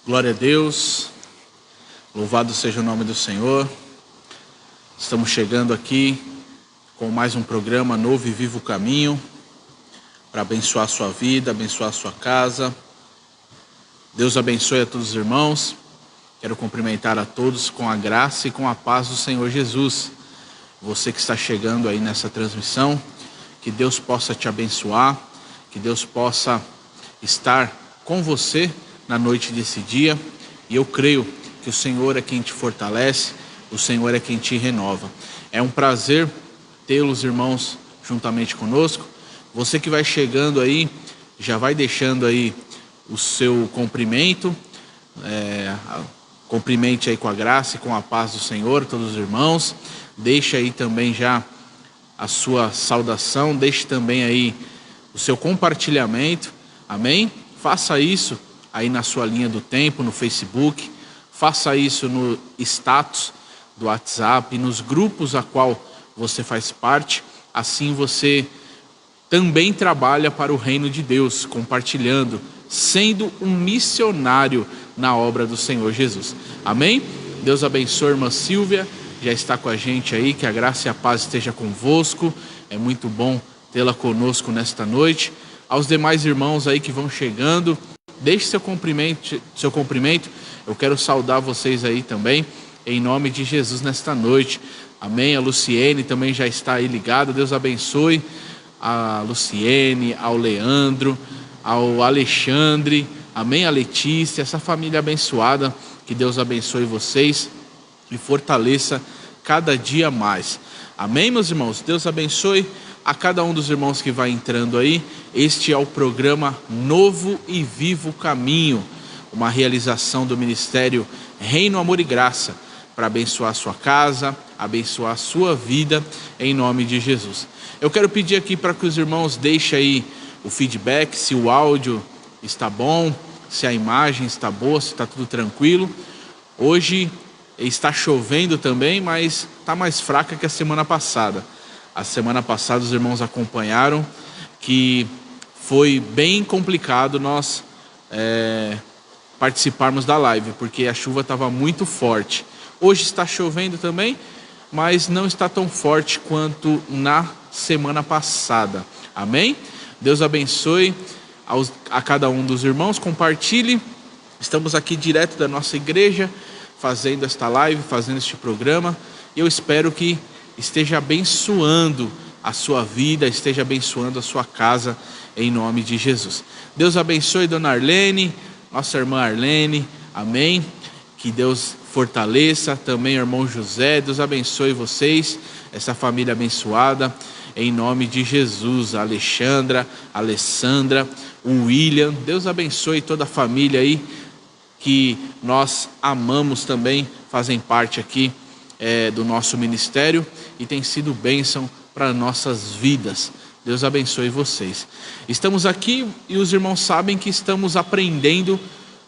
Glória a Deus, louvado seja o nome do Senhor. Estamos chegando aqui com mais um programa Novo e Vivo Caminho, para abençoar a sua vida, abençoar a sua casa. Deus abençoe a todos os irmãos. Quero cumprimentar a todos com a graça e com a paz do Senhor Jesus. Você que está chegando aí nessa transmissão, que Deus possa te abençoar, que Deus possa estar com você na noite desse dia, e eu creio que o Senhor é quem te fortalece, o Senhor é quem te renova. É um prazer tê-los, irmãos, juntamente conosco. Você que vai chegando aí, já vai deixando aí o seu cumprimento, cumprimente aí com a graça e com a paz do Senhor, todos os irmãos. Deixa aí também já a sua saudação, deixe também aí o seu compartilhamento, amém? Faça isso aí na sua linha do tempo, no Facebook, faça isso no status do WhatsApp, nos grupos a qual você faz parte. Assim você também trabalha para o reino de Deus, compartilhando, sendo um missionário na obra do Senhor Jesus. Amém? Deus abençoe a irmã Silvia, já está com a gente aí, que a graça e a paz esteja convosco. É muito bom tê-la conosco nesta noite. Aos demais irmãos aí que vão chegando, deixe seu cumprimento. Eu quero saudar vocês aí também, em nome de Jesus, nesta noite. Amém? A Luciene também já está aí ligada. Deus abençoe a Luciene, ao Leandro, ao Alexandre, amém? A Letícia, essa família abençoada. Que Deus abençoe vocês e fortaleça cada dia mais. Amém, meus irmãos? Deus abençoe a cada um dos irmãos que vai entrando aí. Este é o programa Novo e Vivo Caminho, uma realização do Ministério Reino, Amor e Graça, para abençoar a sua casa, abençoar a sua vida, em nome de Jesus. Eu quero pedir aqui para que os irmãos deixem aí o feedback, se o áudio está bom, se a imagem está boa, se está tudo tranquilo. Hoje está chovendo também, mas está mais fraca que a semana passada. A semana passada os irmãos acompanharam que foi bem complicado nós participarmos da live, porque a chuva estava muito forte. Hoje está chovendo também, mas não está tão forte quanto na semana passada. Amém? Deus abençoe a cada um dos irmãos, compartilhe. Estamos aqui direto da nossa igreja, fazendo esta live, fazendo este programa, e eu espero que esteja abençoando a sua vida, esteja abençoando a sua casa, em nome de Jesus. Deus abençoe Dona Arlene, nossa irmã Arlene, amém? Que Deus fortaleça também o irmão José. Deus abençoe vocês, essa família abençoada, em nome de Jesus. A Alexandra, a Alessandra, o William, Deus abençoe toda a família aí, que nós amamos também, fazem parte aqui do nosso ministério e tem sido bênção para nossas vidas. Deus abençoe vocês. Estamos aqui e os irmãos sabem que estamos aprendendo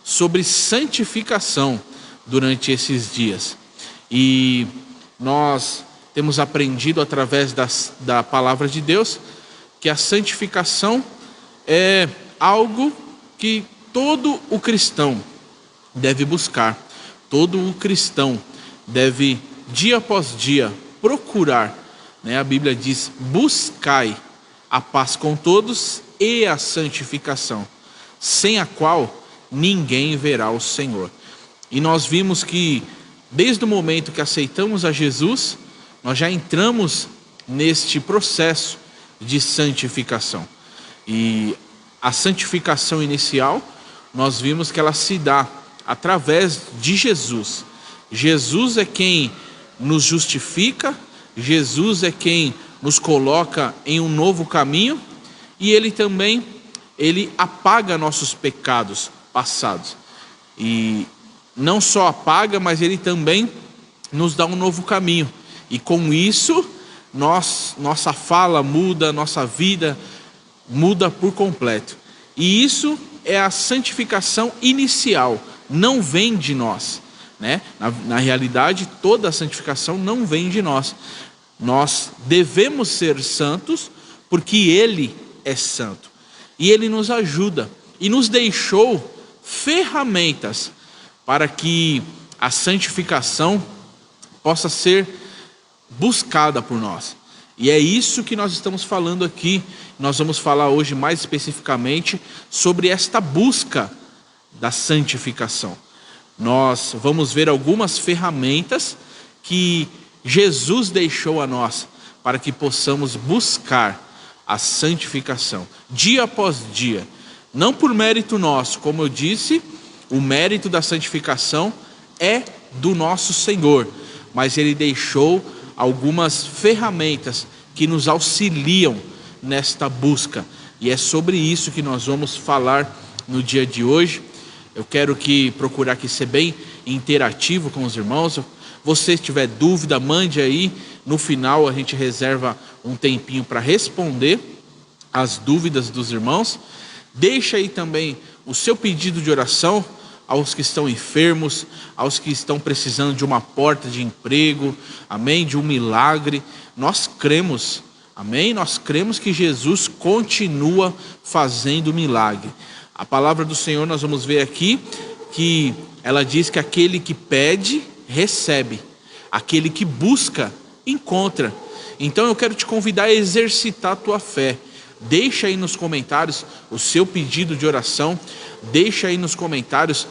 sobre santificação durante esses dias. E nós temos aprendido através da palavra de Deus que a santificação é algo que todo o cristão deve buscar. Todo o cristão deve, dia após dia, procurar, né? A Bíblia diz: buscai a paz com todos e a santificação, sem a qual ninguém verá o Senhor. E nós vimos que desde o momento que aceitamos a Jesus, nós já entramos neste processo de santificação. E a santificação inicial, nós vimos que ela se dá através de Jesus. Jesus é quem nos justifica, Jesus é quem nos coloca em um novo caminho, e Ele também, Ele apaga nossos pecados passados. E não só apaga, mas Ele também nos dá um novo caminho. E com isso, nossa fala muda, nossa vida muda por completo. E isso é a santificação inicial, não vem de nós, né? Na realidade, toda a santificação não vem de nós. Nós devemos ser santos porque Ele é santo. E Ele nos ajuda e nos deixou ferramentas para que a santificação possa ser buscada por nós. E é isso que nós estamos falando aqui. Nós vamos falar hoje mais especificamente sobre esta busca da santificação. Nós vamos ver algumas ferramentas que Jesus deixou a nós para que possamos buscar a santificação dia após dia. Não por mérito nosso, como eu disse, o mérito da santificação é do nosso Senhor, mas Ele deixou algumas ferramentas que nos auxiliam nesta busca. E é sobre isso que nós vamos falar no dia de hoje. Eu quero procurar aqui ser bem interativo com os irmãos. Você tiver dúvida, mande aí. No final a gente reserva um tempinho para responder as dúvidas dos irmãos. Deixa aí também o seu pedido de oração aos que estão enfermos, aos que estão precisando de uma porta de emprego, amém, de um milagre. Nós cremos, amém, nós cremos que Jesus continua fazendo milagre. A palavra do Senhor, nós vamos ver aqui que ela diz que aquele que pede, recebe, aquele que busca, encontra. Então eu quero te convidar a exercitar a tua fé. Deixa aí nos comentários o seu pedido de oração, deixa aí nos comentários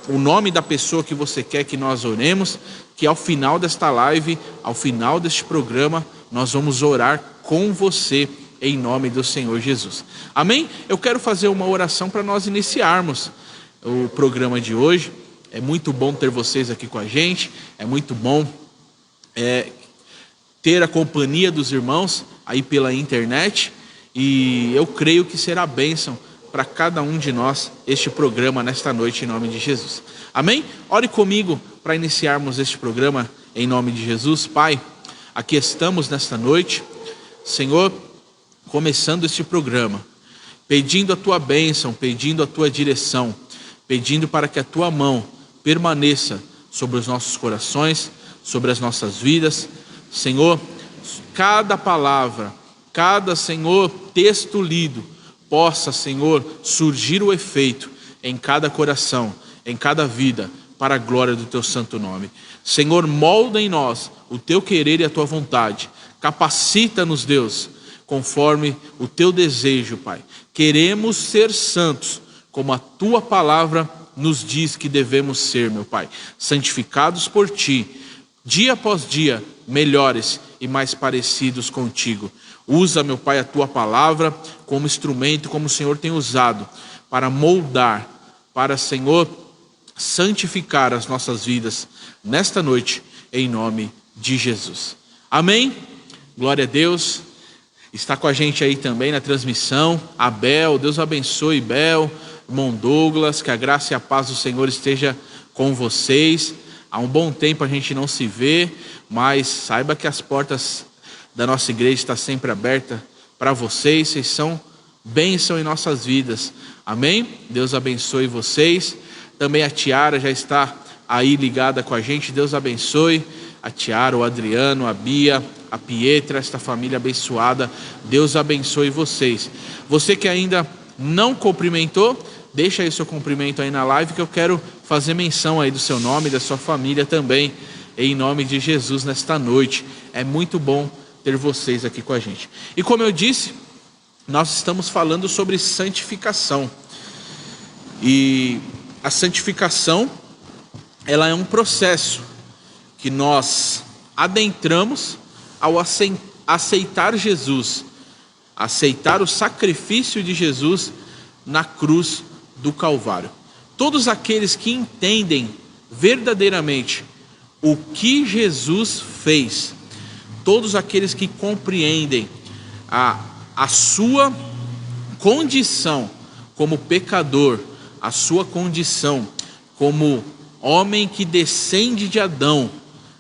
o nome da pessoa que você quer que nós oremos, que ao final desta live, ao final deste programa, nós vamos orar com você em nome do Senhor Jesus. Amém? Eu quero fazer uma oração para nós iniciarmos o programa de hoje. É muito bom ter vocês aqui com a gente, é muito bom ter a companhia dos irmãos aí pela internet, e eu creio que será bênção para cada um de nós este programa nesta noite em nome de Jesus. Amém? Ore comigo para iniciarmos este programa em nome de Jesus. Pai, aqui estamos nesta noite, Senhor, começando este programa, pedindo a tua bênção, pedindo a tua direção, pedindo para que a tua mão permaneça sobre os nossos corações, sobre as nossas vidas. Senhor, cada palavra, cada, Senhor, texto lido, possa, Senhor, surgir o efeito em cada coração, em cada vida, para a glória do teu santo nome. Senhor, molda em nós o teu querer e a tua vontade. Capacita-nos, Deus, conforme o teu desejo, Pai. Queremos ser santos, como a tua palavra nos diz que devemos ser, meu Pai. Santificados por ti, dia após dia, melhores e mais parecidos contigo. Usa, meu Pai, a tua palavra como instrumento, como o Senhor tem usado, para moldar, para, Senhor, santificar as nossas vidas nesta noite, em nome de Jesus. Amém? Glória a Deus. Está com a gente aí também na transmissão, Abel, Deus abençoe, Bel, irmão Douglas, que a graça e a paz do Senhor esteja com vocês. Há um bom tempo a gente não se vê, mas saiba que as portas da nossa igreja estão sempre abertas para vocês. Vocês são bênção em nossas vidas. Amém? Deus abençoe vocês. Também a Tiara já está aí ligada com a gente. Deus abençoe a Tiara, o Adriano, a Bia, a Pietra, esta família abençoada. Deus abençoe vocês. Você que ainda não cumprimentou, deixa aí seu cumprimento aí na live, que eu quero fazer menção aí do seu nome, da sua família também, em nome de Jesus nesta noite. É muito bom ter vocês aqui com a gente. E como eu disse, nós estamos falando sobre santificação. E a santificação, ela é um processo que nós adentramos ao aceitar Jesus, aceitar o sacrifício de Jesus na cruz do Calvário. Todos aqueles que entendem verdadeiramente o que Jesus fez, todos aqueles que compreendem a sua condição como pecador, a sua condição como homem que descende de Adão,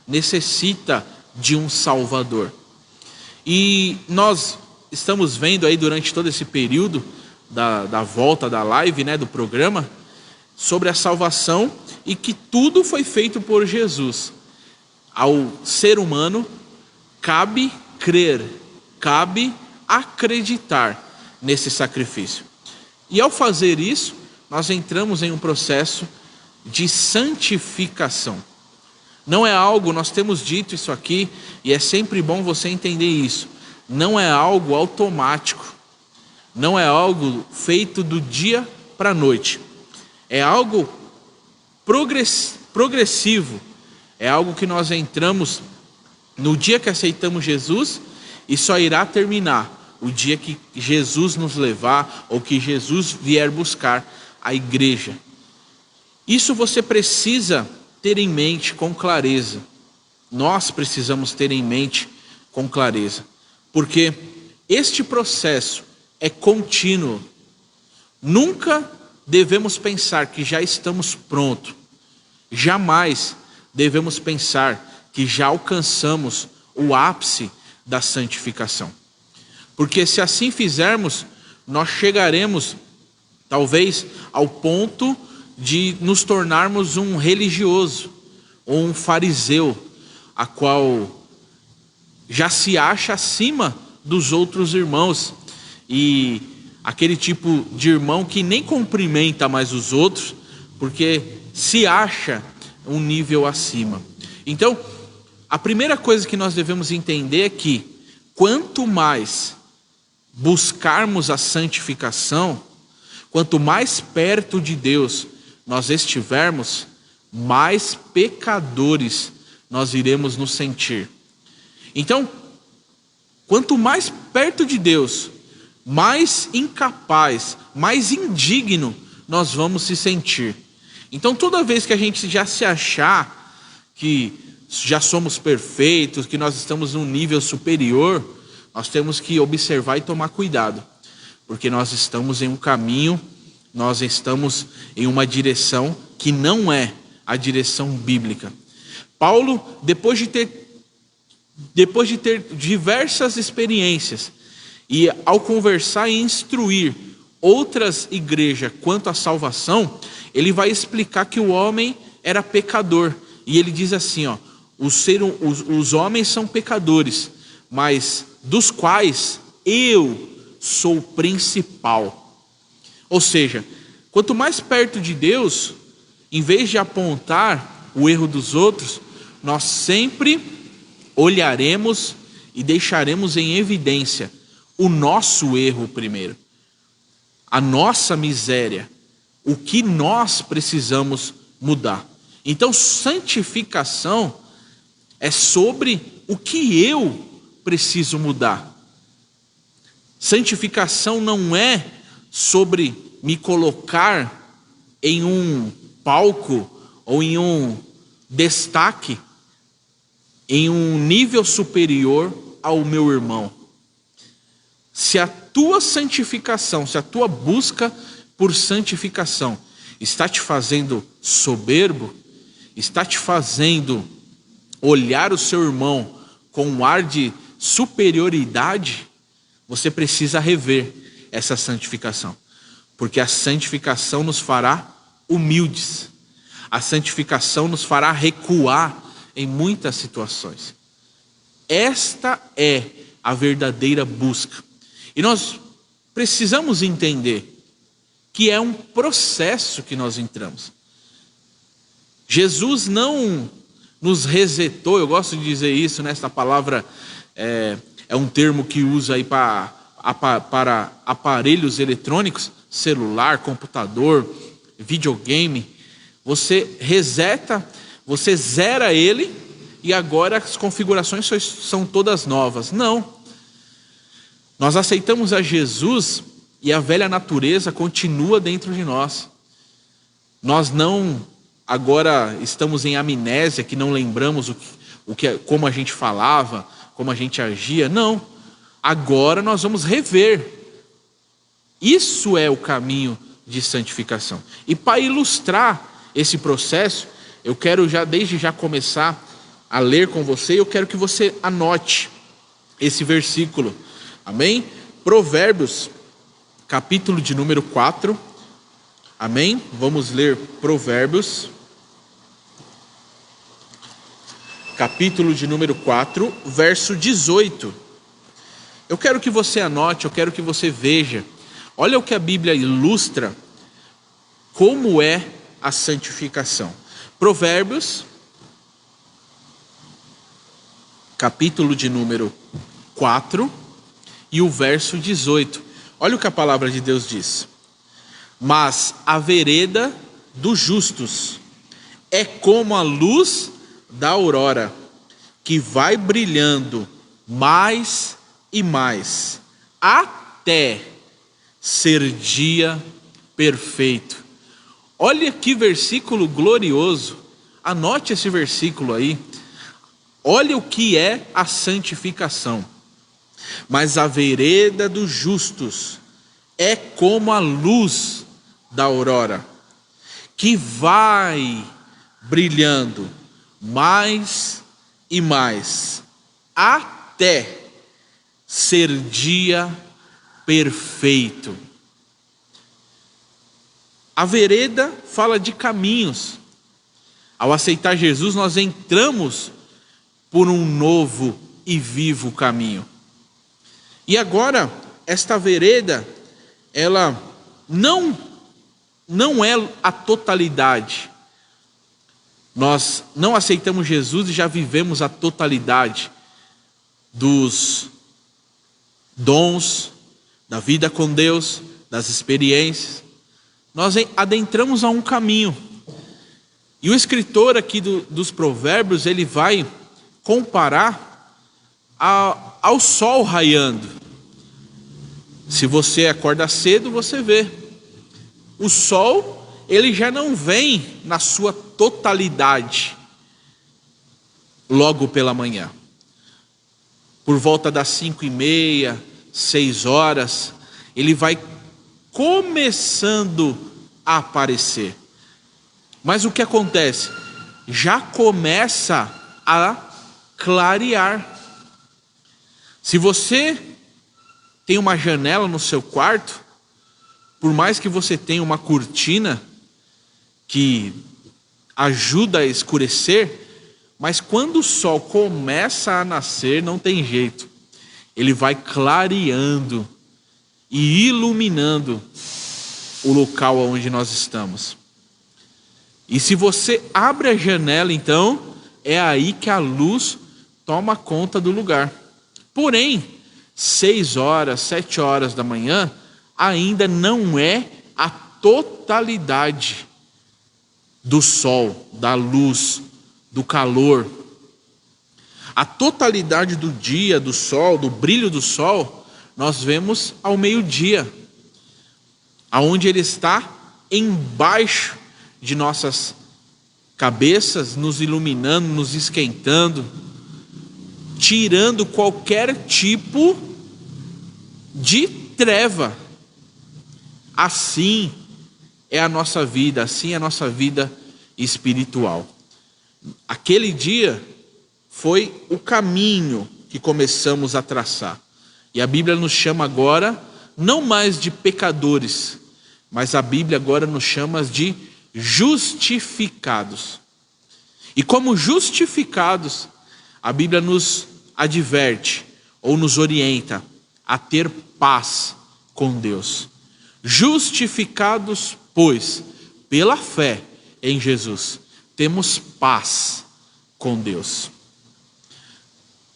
necessita de um Salvador. E nós estamos vendo aí durante todo esse período da volta da live, né, do programa, sobre a salvação, e que tudo foi feito por Jesus. Ao ser humano cabe crer, cabe acreditar nesse sacrifício. E ao fazer isso, nós entramos em um processo de santificação. Não é algo, nós temos dito isso aqui, e é sempre bom você entender isso. Não é algo automático. Não é algo feito do dia para a noite. É algo progressivo. É algo que nós entramos no dia que aceitamos Jesus e só irá terminar o dia que Jesus nos levar ou que Jesus vier buscar a igreja. Isso você precisa ter em mente com clareza. Nós precisamos ter em mente com clareza. Porque este processo é contínuo. Nunca devemos pensar que já estamos prontos. Jamais devemos pensar que já alcançamos o ápice da santificação. Porque se assim fizermos, nós chegaremos talvez ao ponto de nos tornarmos um religioso ou um fariseu, a qual já se acha acima dos outros irmãos, e aquele tipo de irmão que nem cumprimenta mais os outros, porque se acha um nível acima. Então, a primeira coisa que nós devemos entender é que quanto mais buscarmos a santificação, quanto mais perto de Deus nós estivermos, mais pecadores nós iremos nos sentir. Então, quanto mais perto de Deus, mais incapaz, mais indigno nós vamos se sentir. Então, toda vez que a gente já se achar que já somos perfeitos, que nós estamos num nível superior, nós temos que observar e tomar cuidado, porque nós estamos em um caminho, nós estamos em uma direção que não é a direção bíblica. Paulo, depois de ter diversas experiências, e ao conversar e instruir outras igrejas quanto à salvação, ele vai explicar que o homem era pecador. E ele diz assim, os homens são pecadores, mas dos quais eu sou o principal. Ou seja, quanto mais perto de Deus, em vez de apontar o erro dos outros, nós sempre olharemos e deixaremos em evidência o nosso erro primeiro, a nossa miséria, o que nós precisamos mudar. Então, santificação é sobre o que eu preciso mudar. Santificação não é sobre me colocar em um palco ou em um destaque, em um nível superior ao meu irmão. Se a tua santificação, se a tua busca por santificação está te fazendo soberbo, está te fazendo olhar o seu irmão com um ar de superioridade, você precisa rever essa santificação. Porque a santificação nos fará humildes. A santificação nos fará recuar em muitas situações. Esta é a verdadeira busca. E nós precisamos entender que é um processo que nós entramos. Jesus não nos resetou, eu gosto de dizer isso, esta palavra é um termo que usa aí para aparelhos eletrônicos, celular, computador, videogame. Você reseta, você zera ele e agora as configurações são todas novas. Não. Nós aceitamos a Jesus e a velha natureza continua dentro de nós. Nós não agora estamos em amnésia, que não lembramos como a gente falava, como a gente agia. Não. Agora nós vamos rever. Isso é o caminho de santificação. E para ilustrar esse processo, eu quero desde já começar a ler com você, eu quero que você anote esse versículo. Amém? Provérbios, capítulo de número 4. Amém? Vamos ler Provérbios, capítulo de número 4, verso 18. Eu quero que você anote, eu quero que você veja. Olha o que a Bíblia ilustra, como é a santificação. Provérbios, capítulo de número 4 e o verso 18. Olha o que a palavra de Deus diz. Mas a vereda dos justos é como a luz da aurora, que vai brilhando mais e mais, até ser dia perfeito. Olha que versículo glorioso. Anote esse versículo aí. Olha o que é a santificação. Mas a vereda dos justos é como a luz da aurora, que vai brilhando mais e mais, até ser dia perfeito. A vereda fala de caminhos. Ao aceitar Jesus, nós entramos por um novo e vivo caminho. E agora, esta vereda, ela não é a totalidade. Nós não aceitamos Jesus e já vivemos a totalidade dos dons, da vida com Deus, das experiências. Nós adentramos a um caminho. E o escritor aqui dos Provérbios, ele vai comparar ao sol raiando. Se você acorda cedo, você vê. O sol, ele já não vem na sua totalidade logo pela manhã. Por volta das 5:30, 6 horas, ele vai começando a aparecer. Mas o que acontece? Já começa a clarear. Se você tem uma janela no seu quarto, por mais que você tenha uma cortina que ajuda a escurecer, mas quando o sol começa a nascer, não tem jeito. Ele vai clareando e iluminando o local onde nós estamos. E se você abre a janela, então, é aí que a luz toma conta do lugar. Porém, 6 horas, 7 horas da manhã, ainda não é a totalidade do sol, da luz, do calor. A totalidade do dia, do sol, do brilho do sol, nós vemos ao meio-dia, aonde ele está embaixo de nossas cabeças, nos iluminando, nos esquentando, tirando qualquer tipo de treva. Assim é a nossa vida, assim é a nossa vida espiritual. Aquele dia foi o caminho que começamos a traçar. E a Bíblia nos chama agora, não mais de pecadores, mas a Bíblia agora nos chama de justificados. E como justificados, a Bíblia nos adverte ou nos orienta a ter paz com Deus. Justificados, pois, pela fé em Jesus, temos paz com Deus.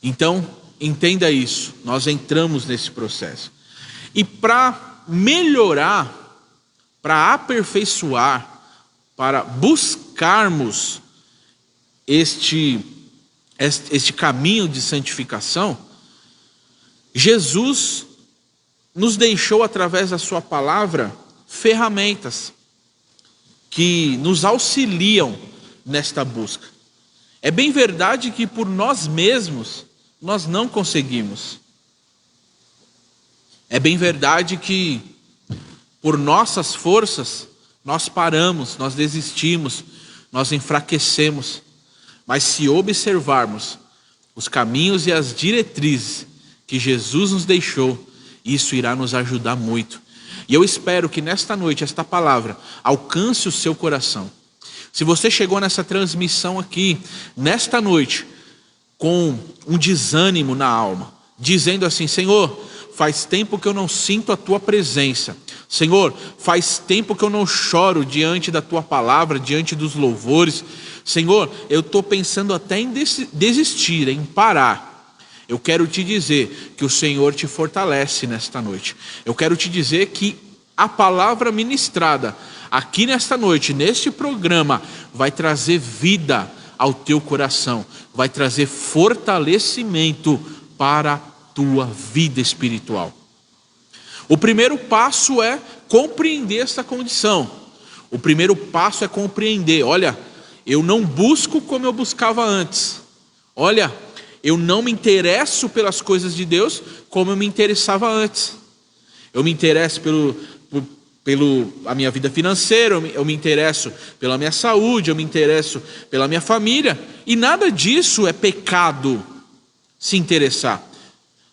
Então, entenda isso, nós entramos nesse processo. E para melhorar, para aperfeiçoar, para buscarmos este caminho de santificação, Jesus nos deixou, através da sua palavra, ferramentas que nos auxiliam nesta busca. É bem verdade que por nós mesmos nós não conseguimos. É bem verdade que por nossas forças nós paramos, nós desistimos, nós enfraquecemos. Mas se observarmos os caminhos e as diretrizes que Jesus nos deixou, isso irá nos ajudar muito. E eu espero que nesta noite esta palavra alcance o seu coração. Se você chegou nessa transmissão aqui, nesta noite, com um desânimo na alma, dizendo assim: Senhor, faz tempo que eu não sinto a tua presença. Senhor, faz tempo que eu não choro diante da tua palavra, diante dos louvores. Senhor, eu estou pensando até em desistir, em parar. Eu quero te dizer que o Senhor te fortalece nesta noite. Eu quero te dizer que a palavra ministrada aqui nesta noite, neste programa, vai trazer vida ao teu coração, vai trazer fortalecimento para a tua vida espiritual. O primeiro passo é compreender esta condição. O primeiro passo é compreender, olha, eu não busco como eu buscava antes. Olha, eu não me interesso pelas coisas de Deus como eu me interessava antes. Eu me interesso pela minha vida financeira, eu me interesso pela minha saúde, eu me interesso pela minha família. E nada disso é pecado, se interessar.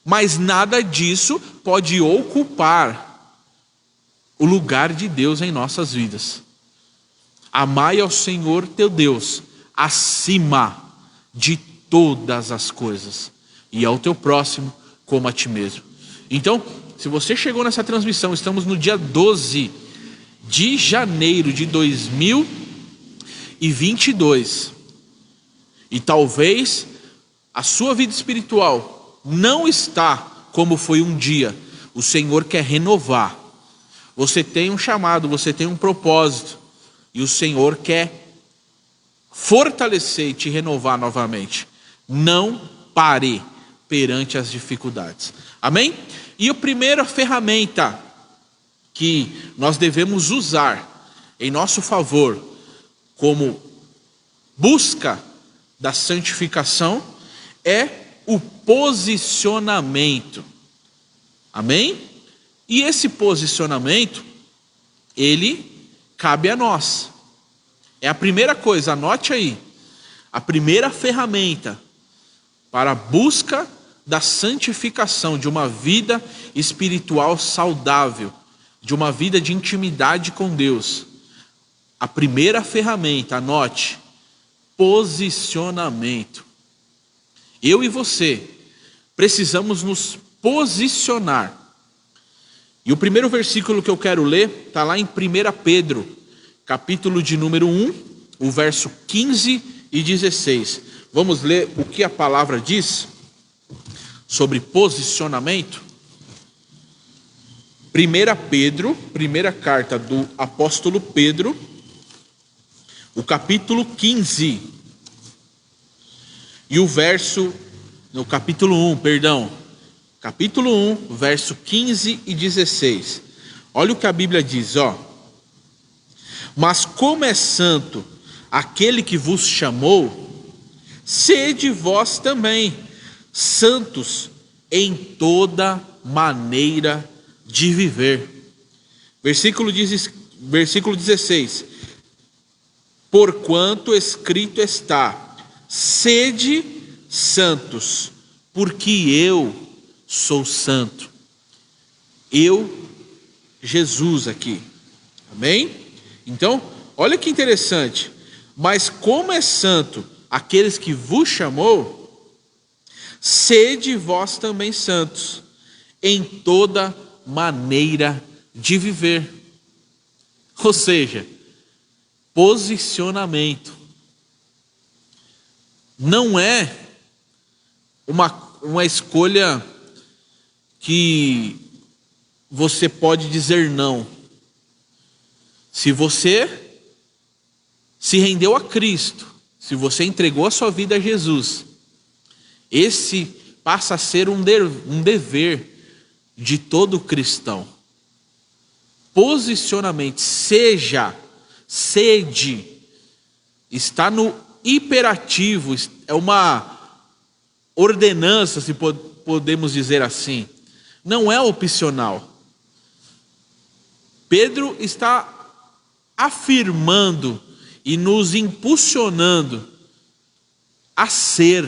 Mas nada disso pode ocupar o lugar de Deus em nossas vidas. Amai ao Senhor teu Deus acima de todas as coisas, e ao teu próximo como a ti mesmo. Então, se você chegou nessa transmissão, estamos no dia 12 de janeiro de 2022, e talvez a sua vida espiritual não está como foi um dia. O Senhor quer renovar. Você tem um chamado, você tem um propósito, e o Senhor quer fortalecer e te renovar novamente. Não pare perante as dificuldades. Amém? E a primeira ferramenta que nós devemos usar em nosso favor como busca da santificação é o posicionamento. Amém? E esse posicionamento, ele cabe a nós. É a primeira coisa, anote aí. A primeira ferramenta para a busca da santificação, de uma vida espiritual saudável, de uma vida de intimidade com Deus. A primeira ferramenta, anote, posicionamento. Eu e você precisamos nos posicionar. E o primeiro versículo que eu quero ler está lá em 1 Pedro, capítulo de número 1, o verso 15 e 16. Vamos ler o que a palavra diz sobre posicionamento? 1 Pedro, primeira carta do apóstolo Pedro, o capítulo 15, e o verso, no capítulo 1, perdão, capítulo 1, verso 15 e 16. Olha o que a Bíblia diz, ó. Mas como é santo aquele que vos chamou, sede vós também santos em toda maneira de viver. Versículo 16. Porquanto escrito está: sede santos, porque eu sou santo. Eu, Jesus aqui. Amém? Então, olha que interessante. Mas como é santo aqueles que vos chamou, sede vós também santos em toda maneira de viver. Ou seja, posicionamento. Não é uma escolha que você pode dizer não. Se você se rendeu a Cristo, se você entregou a sua vida a Jesus, esse passa a ser um dever de todo cristão. Posicionamento, sede, está no imperativo, é uma ordenança, se podemos dizer assim. Não é opcional. Pedro está afirmando e nos impulsionando a ser.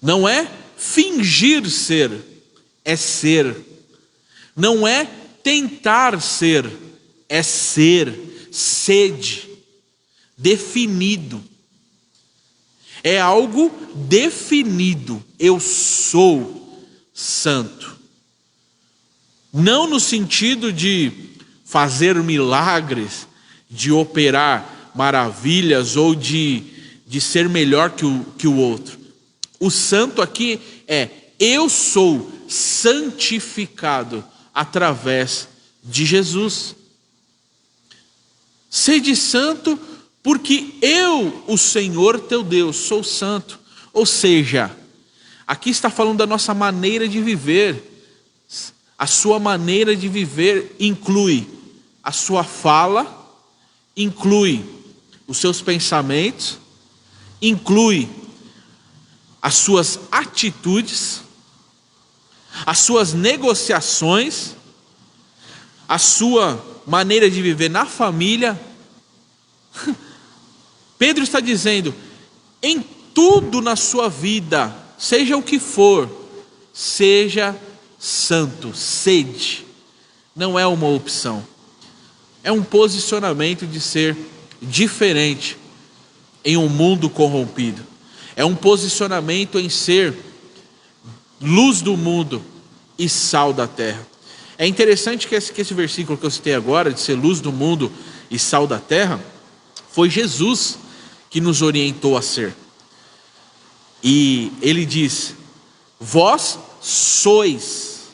Não é fingir ser, é ser. Não é tentar ser, é ser, sede, definido. É algo definido. Eu sou santo. Não no sentido de fazer milagres, de operar maravilhas ou de ser melhor que o outro. O santo aqui é: eu sou santificado através de Jesus. Sede santo, porque eu, o Senhor teu Deus, sou santo. Ou seja, aqui está falando da nossa maneira de viver. A sua maneira de viver inclui a sua fala, inclui os seus pensamentos, inclui as suas atitudes, as suas negociações, a sua maneira de viver na família. Pedro está dizendo: em tudo na sua vida, seja o que for, seja santo. Sede não é uma opção, é um posicionamento de ser diferente em um mundo corrompido. É um posicionamento em ser luz do mundo e sal da terra. É interessante que esse versículo que eu citei agora, de ser luz do mundo e sal da terra, foi Jesus que nos orientou a ser. E ele diz: vós sois,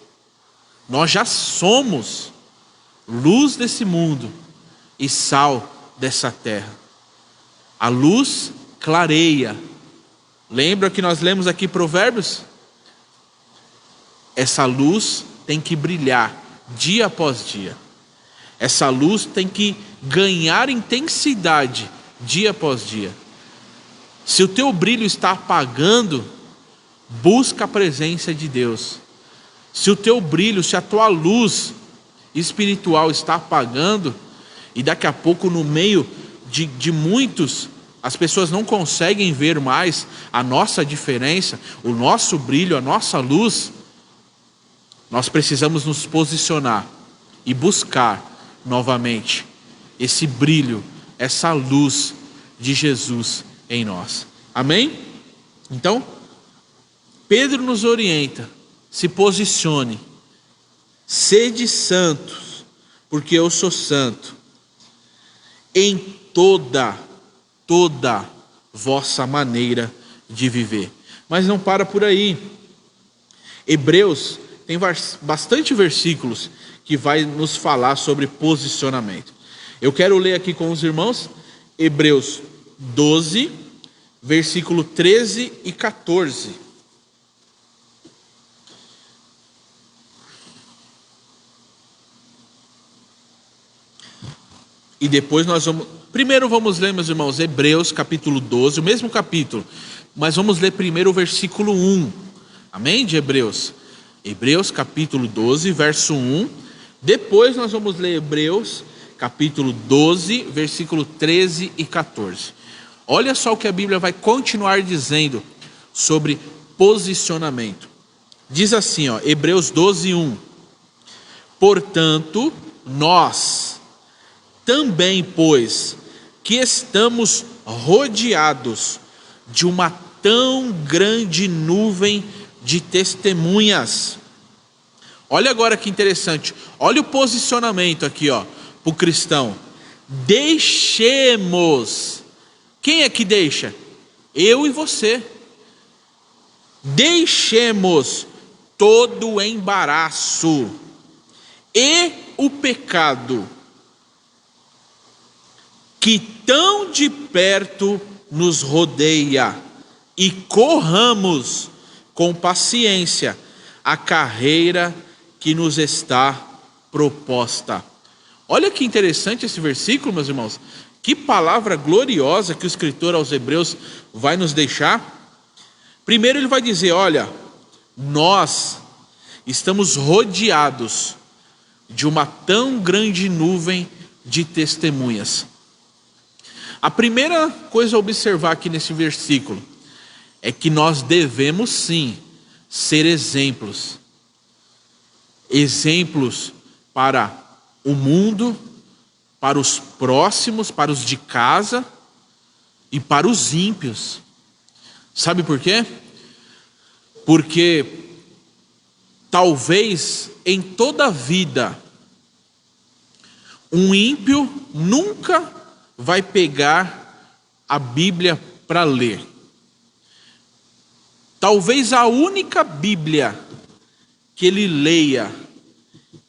nós já somos luz desse mundo e sal dessa terra. A luz clareia. Lembra que nós lemos aqui Provérbios? Essa luz tem que brilhar dia após dia. Essa luz tem que ganhar intensidade dia após dia. Se o teu brilho está apagando, busca a presença de Deus. Se o teu brilho, se a tua luz espiritual está apagando, e daqui a pouco no meio de muitos, as pessoas não conseguem ver mais a nossa diferença, o nosso brilho, a nossa luz, nós precisamos nos posicionar e buscar novamente esse brilho, essa luz de Jesus em nós. Amém? Então, Pedro nos orienta: se posicione, sede santos, porque eu sou santo, em toda vossa maneira de viver. Mas não para por aí. Hebreus tem bastante versículos que vai nos falar sobre posicionamento. Eu quero ler aqui com os irmãos Hebreus 12, versículo 13 e 14. E depois nós vamos... Primeiro vamos ler, meus irmãos, Hebreus capítulo 12, o mesmo capítulo, mas vamos ler primeiro o versículo 1. Amém? De Hebreus. Hebreus capítulo 12, verso 1. Depois nós vamos ler Hebreus capítulo 12, versículo 13 e 14. Olha só o que a Bíblia vai continuar dizendo sobre posicionamento. Diz assim, Hebreus 12, 1. Portanto, nós também, pois, que estamos rodeados de uma tão grande nuvem de testemunhas. Olha agora que interessante. Olha o posicionamento aqui, para o cristão. Deixemos. Quem é que deixa? Eu e você. Deixemos todo o embaraço e o pecado que tão de perto nos rodeia, e corramos com paciência a carreira que nos está proposta. Olha que interessante esse versículo, meus irmãos. Que palavra gloriosa que o escritor aos Hebreus vai nos deixar. Primeiro ele vai dizer: olha, nós estamos rodeados de uma tão grande nuvem de testemunhas. A primeira coisa a observar aqui nesse versículo é que nós devemos sim ser exemplos. Exemplos para o mundo, para os próximos, para os de casa e para os ímpios. Sabe por quê? Porque Talvez em toda a vida, um ímpio nunca vai pegar a Bíblia para ler. Talvez a única Bíblia que ele leia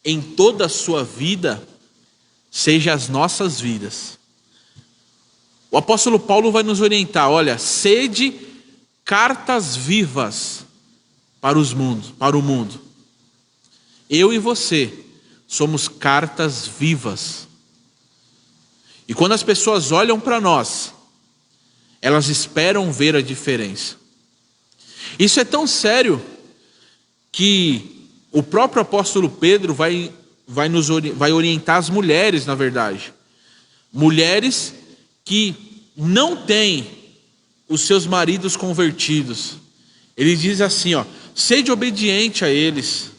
em toda a sua vida seja as nossas vidas. O apóstolo Paulo vai nos orientar, olha, sede cartas vivas para o mundo. Eu e você somos cartas vivas. E quando as pessoas olham para nós, elas esperam ver a diferença. Isso é tão sério que o próprio apóstolo Pedro vai orientar as mulheres, na verdade. Mulheres que não têm os seus maridos convertidos. Ele diz assim, sede obediente a eles.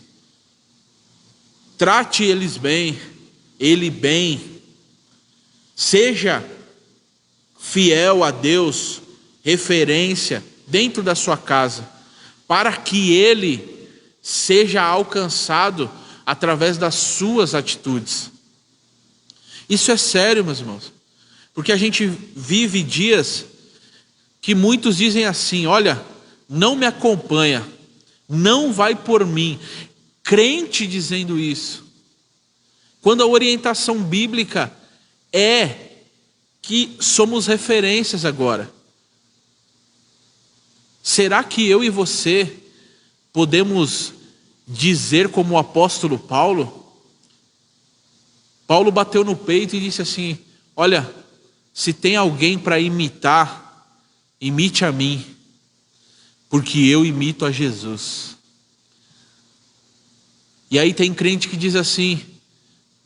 Trate eles bem, ele bem. Seja fiel a Deus, referência dentro da sua casa, para que ele seja alcançado através das suas atitudes. Isso é sério, meus irmãos, porque a gente vive dias que muitos dizem assim, olha, não me acompanha, não vai por mim. Crente dizendo isso, quando a orientação bíblica é que somos referências agora. Será que eu e você podemos dizer como o apóstolo Paulo? Paulo bateu no peito e disse assim, olha, se tem alguém para imitar, imite a mim, porque eu imito a Jesus. E aí tem crente que diz assim,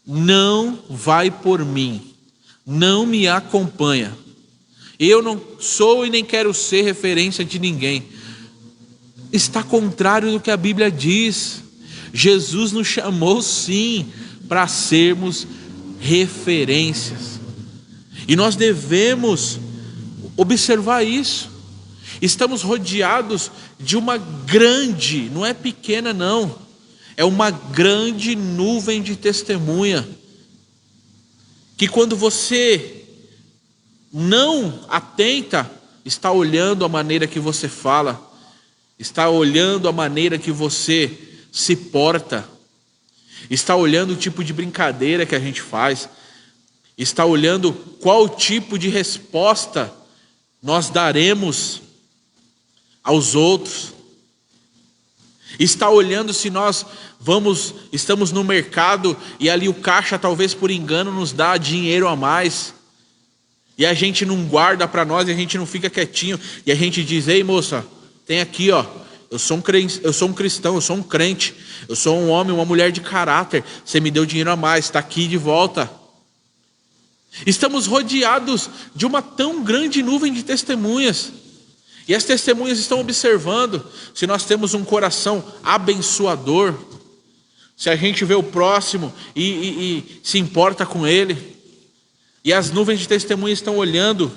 não vai por mim, não me acompanha. Eu não sou e nem quero ser referência de ninguém. Está contrário do que a Bíblia diz. Jesus nos chamou sim para sermos referências. E nós devemos observar isso. Estamos rodeados de uma grande, não é pequena não, é uma grande nuvem de testemunha, que quando você não atenta, está olhando a maneira que você fala, está olhando a maneira que você se porta, está olhando o tipo de brincadeira que a gente faz, está olhando qual tipo de resposta nós daremos aos outros, está olhando se nós estamos no mercado e ali o caixa talvez por engano nos dá dinheiro a mais, e a gente não guarda para nós, e a gente não fica quietinho, e a gente diz, ei moça, tem aqui eu sou um cristão, eu sou um crente, eu sou um homem, uma mulher de caráter, você me deu dinheiro a mais, está aqui de volta. Estamos rodeados de uma tão grande nuvem de testemunhas, e as testemunhas estão observando se nós temos um coração abençoador, se a gente vê o próximo e se importa com ele. E as nuvens de testemunhas estão olhando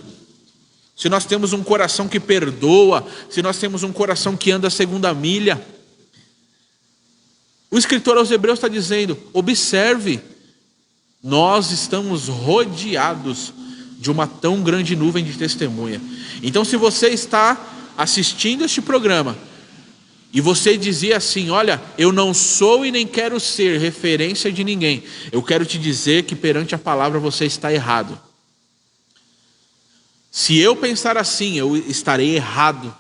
se nós temos um coração que perdoa, se nós temos um coração que anda a segunda milha. O escritor aos Hebreus está dizendo, observe, nós estamos rodeados de uma tão grande nuvem de testemunha. Então, se você está assistindo este programa e você dizia assim, olha, eu não sou e nem quero ser referência de ninguém, eu quero te dizer que perante a palavra você está errado. Se eu pensar assim, eu estarei errado.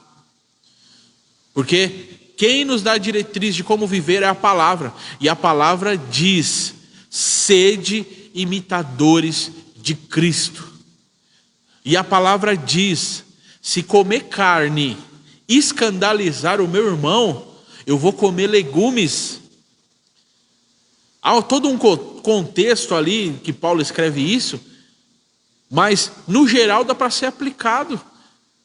Porque quem nos dá a diretriz de como viver é a palavra. E a palavra diz, sede imitadores de Cristo. E a palavra diz, se comer carne escandalizar o meu irmão, eu vou comer legumes. Há todo um contexto ali que Paulo escreve isso, mas no geral dá para ser aplicado.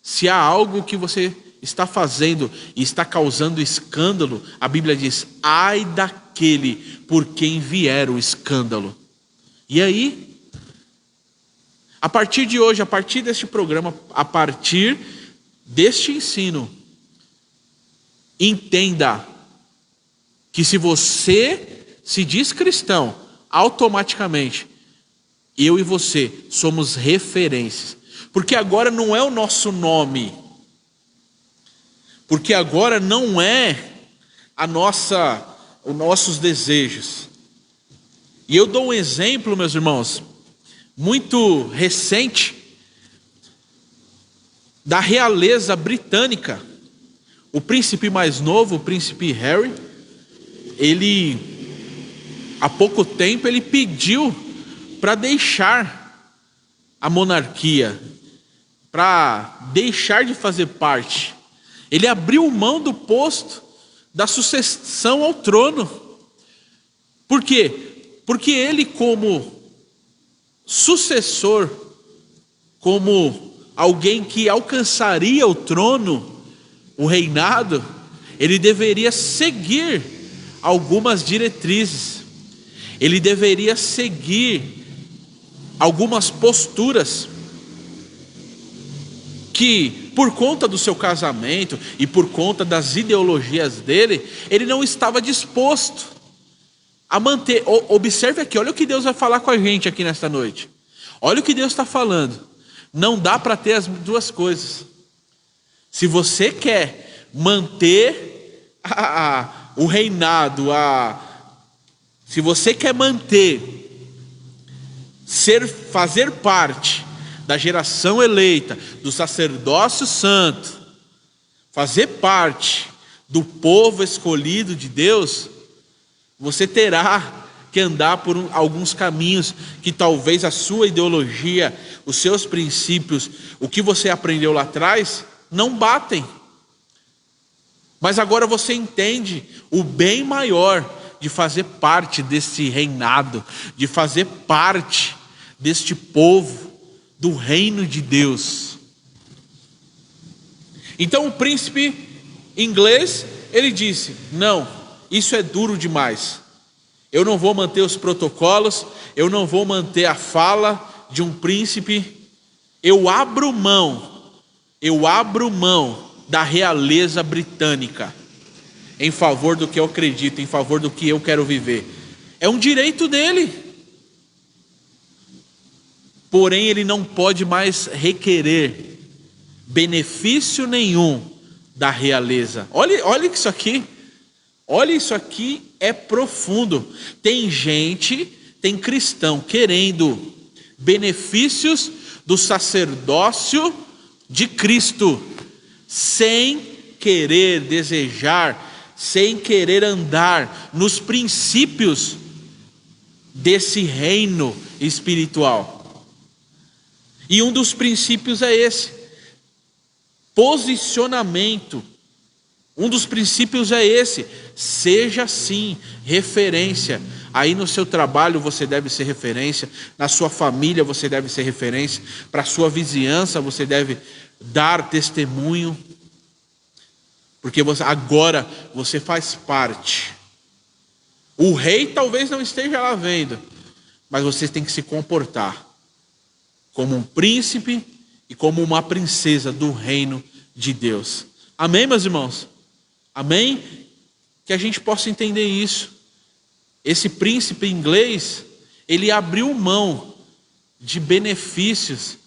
Se há algo que você está fazendo e está causando escândalo, a Bíblia diz, ai daquele por quem vier o escândalo. E aí, a partir de hoje, a partir deste programa, a partir deste ensino, entenda que se você se diz cristão, automaticamente, eu e você somos referências. Porque agora não é o nosso nome. Porque agora não é os nossos desejos. E eu dou um exemplo, meus irmãos, muito recente, da realeza britânica. O príncipe mais novo, o príncipe Harry, há pouco tempo, ele pediu para deixar a monarquia, para deixar de fazer parte. Ele abriu mão do posto da sucessão ao trono. Por quê? Porque ele, como sucessor, como alguém que alcançaria o trono, o reinado, ele deveria seguir algumas diretrizes. Ele deveria seguir algumas posturas que, por conta do seu casamento e por conta das ideologias dele, ele não estava disposto a manter. Observe aqui, olha o que Deus vai falar com a gente aqui nesta noite. Olha o que Deus está falando. Não dá para ter as duas coisas. Se você quer manter o reinado, se você quer fazer parte da geração eleita, do sacerdócio santo, fazer parte do povo escolhido de Deus, você terá que andar por alguns caminhos que talvez a sua ideologia, os seus princípios, o que você aprendeu lá atrás, não batem. Mas agora você entende o bem maior de fazer parte desse reinado, de fazer parte deste povo, do reino de Deus. Então o príncipe inglês, ele disse: não, isso é duro demais. Eu não vou manter os protocolos, eu não vou manter a fala de um príncipe. Eu abro mão da realeza britânica em favor do que eu acredito, em favor do que eu quero viver. É um direito dele. Porém, ele não pode mais requerer benefício nenhum da realeza. Olha isso aqui. Olha, isso aqui é profundo. Tem cristão querendo benefícios do sacerdócio de Cristo, sem querer desejar, sem querer andar nos princípios desse reino espiritual. E um dos princípios é esse: posicionamento. Um dos princípios é esse: seja sim referência. Aí no seu trabalho você deve ser referência, na sua família você deve ser referência, para a sua vizinhança você deve dar testemunho, porque agora você faz parte. O rei talvez não esteja lá vendo, mas você tem que se comportar como um príncipe e como uma princesa do reino de Deus. Amém, meus irmãos? Amém? Que a gente possa entender isso. Esse príncipe inglês, ele abriu mão de benefícios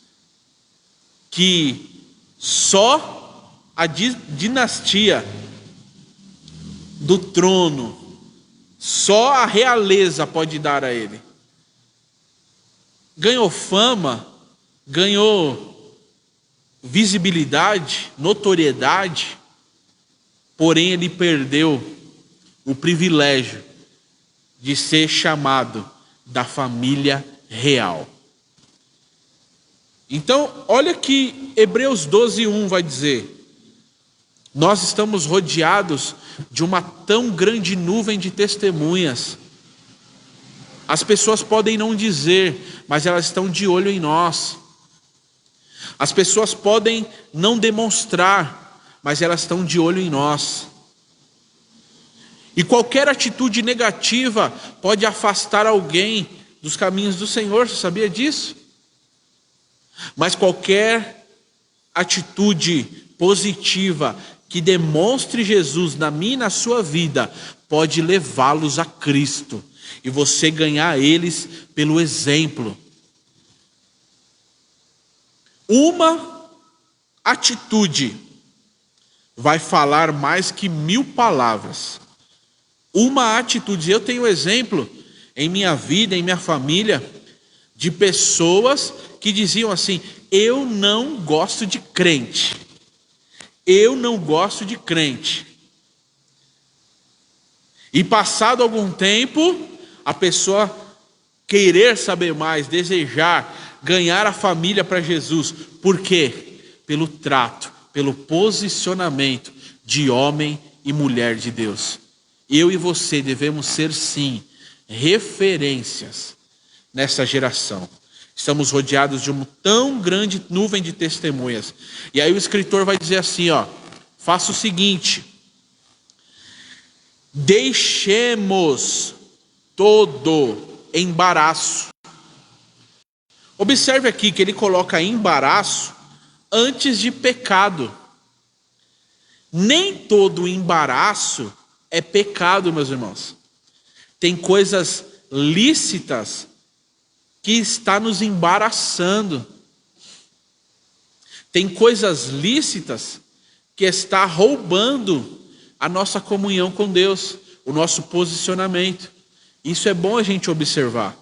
que só a dinastia do trono, só a realeza pode dar a ele. Ganhou fama, ganhou visibilidade, notoriedade, porém ele perdeu o privilégio de ser chamado da família real. Então, olha que Hebreus 12:1 vai dizer: nós estamos rodeados de uma tão grande nuvem de testemunhas. As pessoas podem não dizer, mas elas estão de olho em nós. As pessoas podem não demonstrar, mas elas estão de olho em nós. E qualquer atitude negativa pode afastar alguém dos caminhos do Senhor, você sabia disso? Mas qualquer atitude positiva que demonstre Jesus na minha e na sua vida pode levá-los a Cristo e você ganhar eles pelo exemplo. Uma atitude vai falar mais que 1000 palavras. Uma atitude. Eu tenho exemplo em minha vida, em minha família, de pessoas que diziam assim: eu não gosto de crente. Eu não gosto de crente. E passado algum tempo, a pessoa querer saber mais, desejar, ganhar a família para Jesus. Por quê? Pelo trato, pelo posicionamento de homem e mulher de Deus. Eu e você devemos ser, sim, referências nessa geração. Estamos rodeados de uma tão grande nuvem de testemunhas. E aí o escritor vai dizer assim, faça o seguinte: deixemos todo embaraço. Observe aqui que ele coloca embaraço antes de pecado. Nem todo embaraço é pecado, meus irmãos. Tem coisas lícitas que está nos embaraçando. Tem coisas lícitas que está roubando a nossa comunhão com Deus, o nosso posicionamento. Isso é bom a gente observar.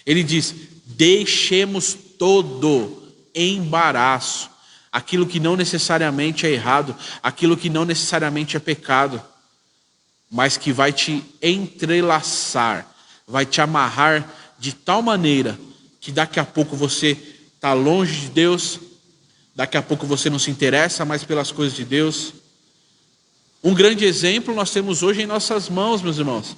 Ele diz: deixemos todo embaraço, aquilo que não necessariamente é errado, aquilo que não necessariamente é pecado, mas que vai te entrelaçar, vai te amarrar de tal maneira que daqui a pouco você está longe de Deus, daqui a pouco você não se interessa mais pelas coisas de Deus. Um grande exemplo nós temos hoje em nossas mãos, meus irmãos.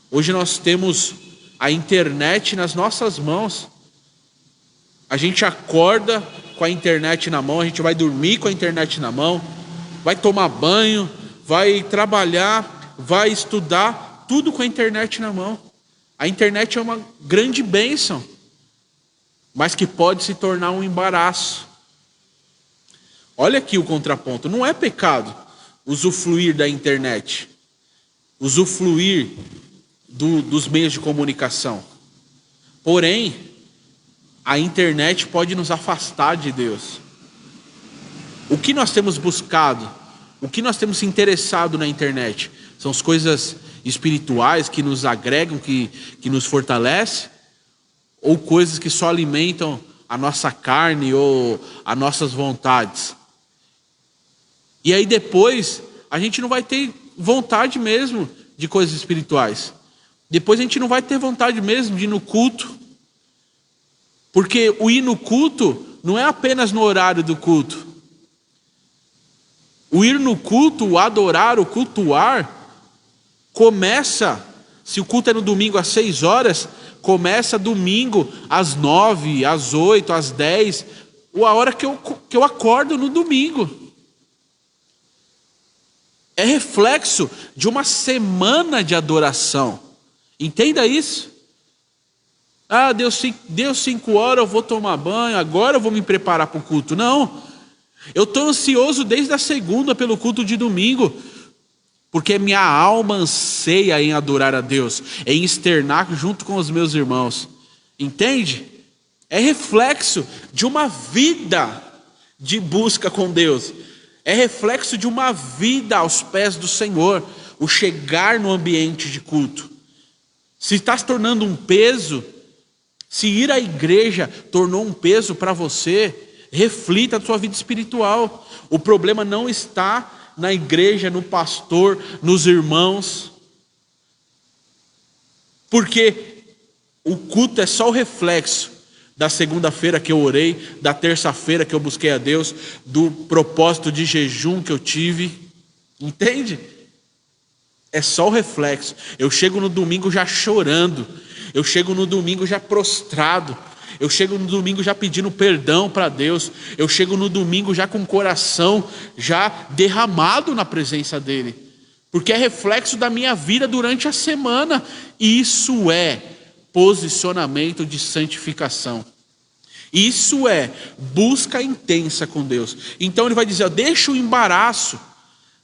Hoje nós temos a internet nas nossas mãos. A gente acorda com a internet na mão, a gente vai dormir com a internet na mão, vai tomar banho, vai trabalhar, vai estudar, tudo com a internet na mão. A internet é uma grande bênção, mas que pode se tornar um embaraço. Olha aqui o contraponto. Não é pecado usufruir da internet, usufruir dos meios de comunicação. Porém, a internet pode nos afastar de Deus. O que nós temos buscado, o que nós temos se interessado na internet? São as coisas espirituais que nos agregam, que nos fortalecem? Ou coisas que só alimentam a nossa carne ou as nossas vontades? E aí depois a gente não vai ter vontade mesmo de coisas espirituais. Depois a gente não vai ter vontade mesmo de ir no culto. Porque o ir no culto não é apenas no horário do culto. O ir no culto, o adorar, o cultuar, começa, se o culto é no domingo às 6 horas, começa domingo às 9, às 8, às 10, ou a hora que eu acordo no domingo. É reflexo de uma semana de adoração. Entenda isso. Ah, deu 5 horas, eu vou tomar banho, agora eu vou me preparar para o culto. Não, eu estou ansioso desde a segunda pelo culto de domingo, porque minha alma anseia em adorar a Deus, em externar junto com os meus irmãos. Entende? É reflexo de uma vida de busca com Deus. É reflexo de uma vida aos pés do Senhor, o chegar no ambiente de culto. Se está se tornando um peso, se ir à igreja tornou um peso para você, reflita a sua vida espiritual. O problema não está na igreja, no pastor, nos irmãos. Porque o culto é só o reflexo da segunda-feira que eu orei, da terça-feira que eu busquei a Deus, do propósito de jejum que eu tive. Entende? É só o reflexo. Eu chego no domingo já chorando. Eu chego no domingo já prostrado. Eu chego no domingo já pedindo perdão para Deus. Eu chego no domingo já com o coração já derramado na presença dEle. Porque é reflexo da minha vida durante a semana. Isso é posicionamento de santificação. Isso é busca intensa com Deus. Então ele vai dizer, deixa o embaraço.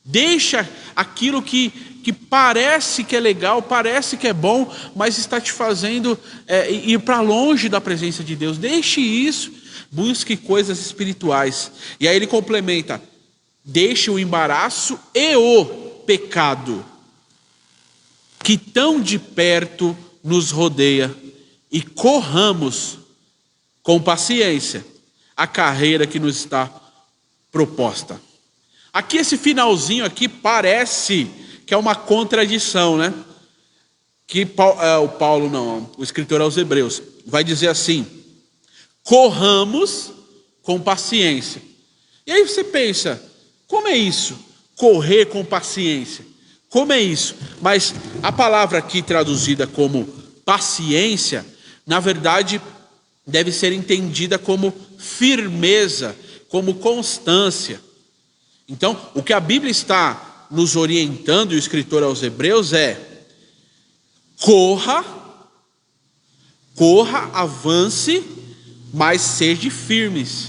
Deixa aquilo que parece que é legal, parece que é bom, mas está te fazendo ir para longe da presença de Deus. Deixe isso, busque coisas espirituais. E aí ele complementa: deixe o embaraço e o pecado que tão de perto nos rodeia e corramos com paciência a carreira que nos está proposta. Aqui esse finalzinho aqui parece que é uma contradição, né? Que o escritor aos Hebreus vai dizer assim: corramos com paciência. E aí você pensa, como é isso? Correr com paciência. Como é isso? Mas a palavra aqui traduzida como paciência, na verdade, deve ser entendida como firmeza, como constância. Então, o que a Bíblia está nos orientando, e o escritor aos Hebreus, é: corra, avance, mas seja firmes.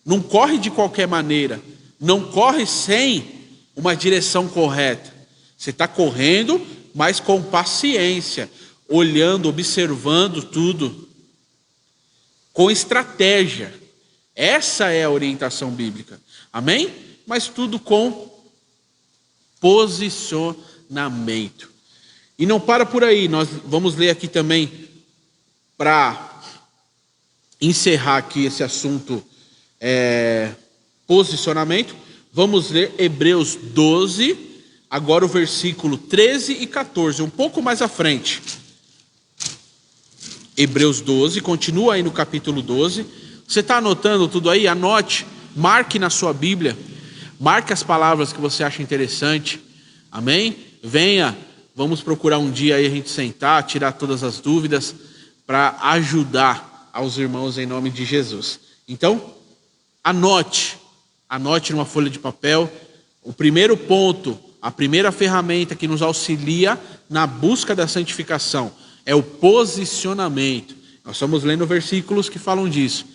Não corre de qualquer maneira, não corre sem uma direção correta. Você está correndo, mas com paciência, olhando, observando tudo, com estratégia. Essa é a orientação bíblica. Amém? Mas tudo com posicionamento. E não para por aí, nós vamos ler aqui também, para encerrar aqui esse assunto, posicionamento, vamos ler Hebreus 12, agora o versículo 13 e 14, um pouco mais à frente. Hebreus 12, continua aí no capítulo 12. Você está anotando tudo aí? Anote, marque na sua Bíblia, marque as palavras que você acha interessante. Amém? Venha, vamos procurar um dia aí a gente sentar, tirar todas as dúvidas, para ajudar aos irmãos em nome de Jesus. Então, anote numa folha de papel. O primeiro ponto, a primeira ferramenta que nos auxilia na busca da santificação é o posicionamento. Nós estamos lendo versículos que falam disso.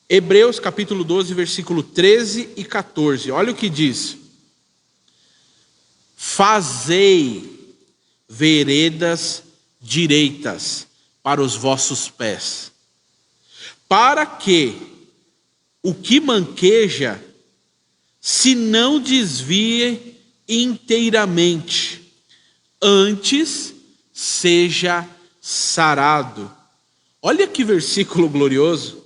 Hebreus capítulo 12, versículo 13 e 14. Olha o que diz: fazei veredas direitas para os vossos pés, para que o que manqueja se não desvie inteiramente, antes seja sarado. Olha que versículo glorioso.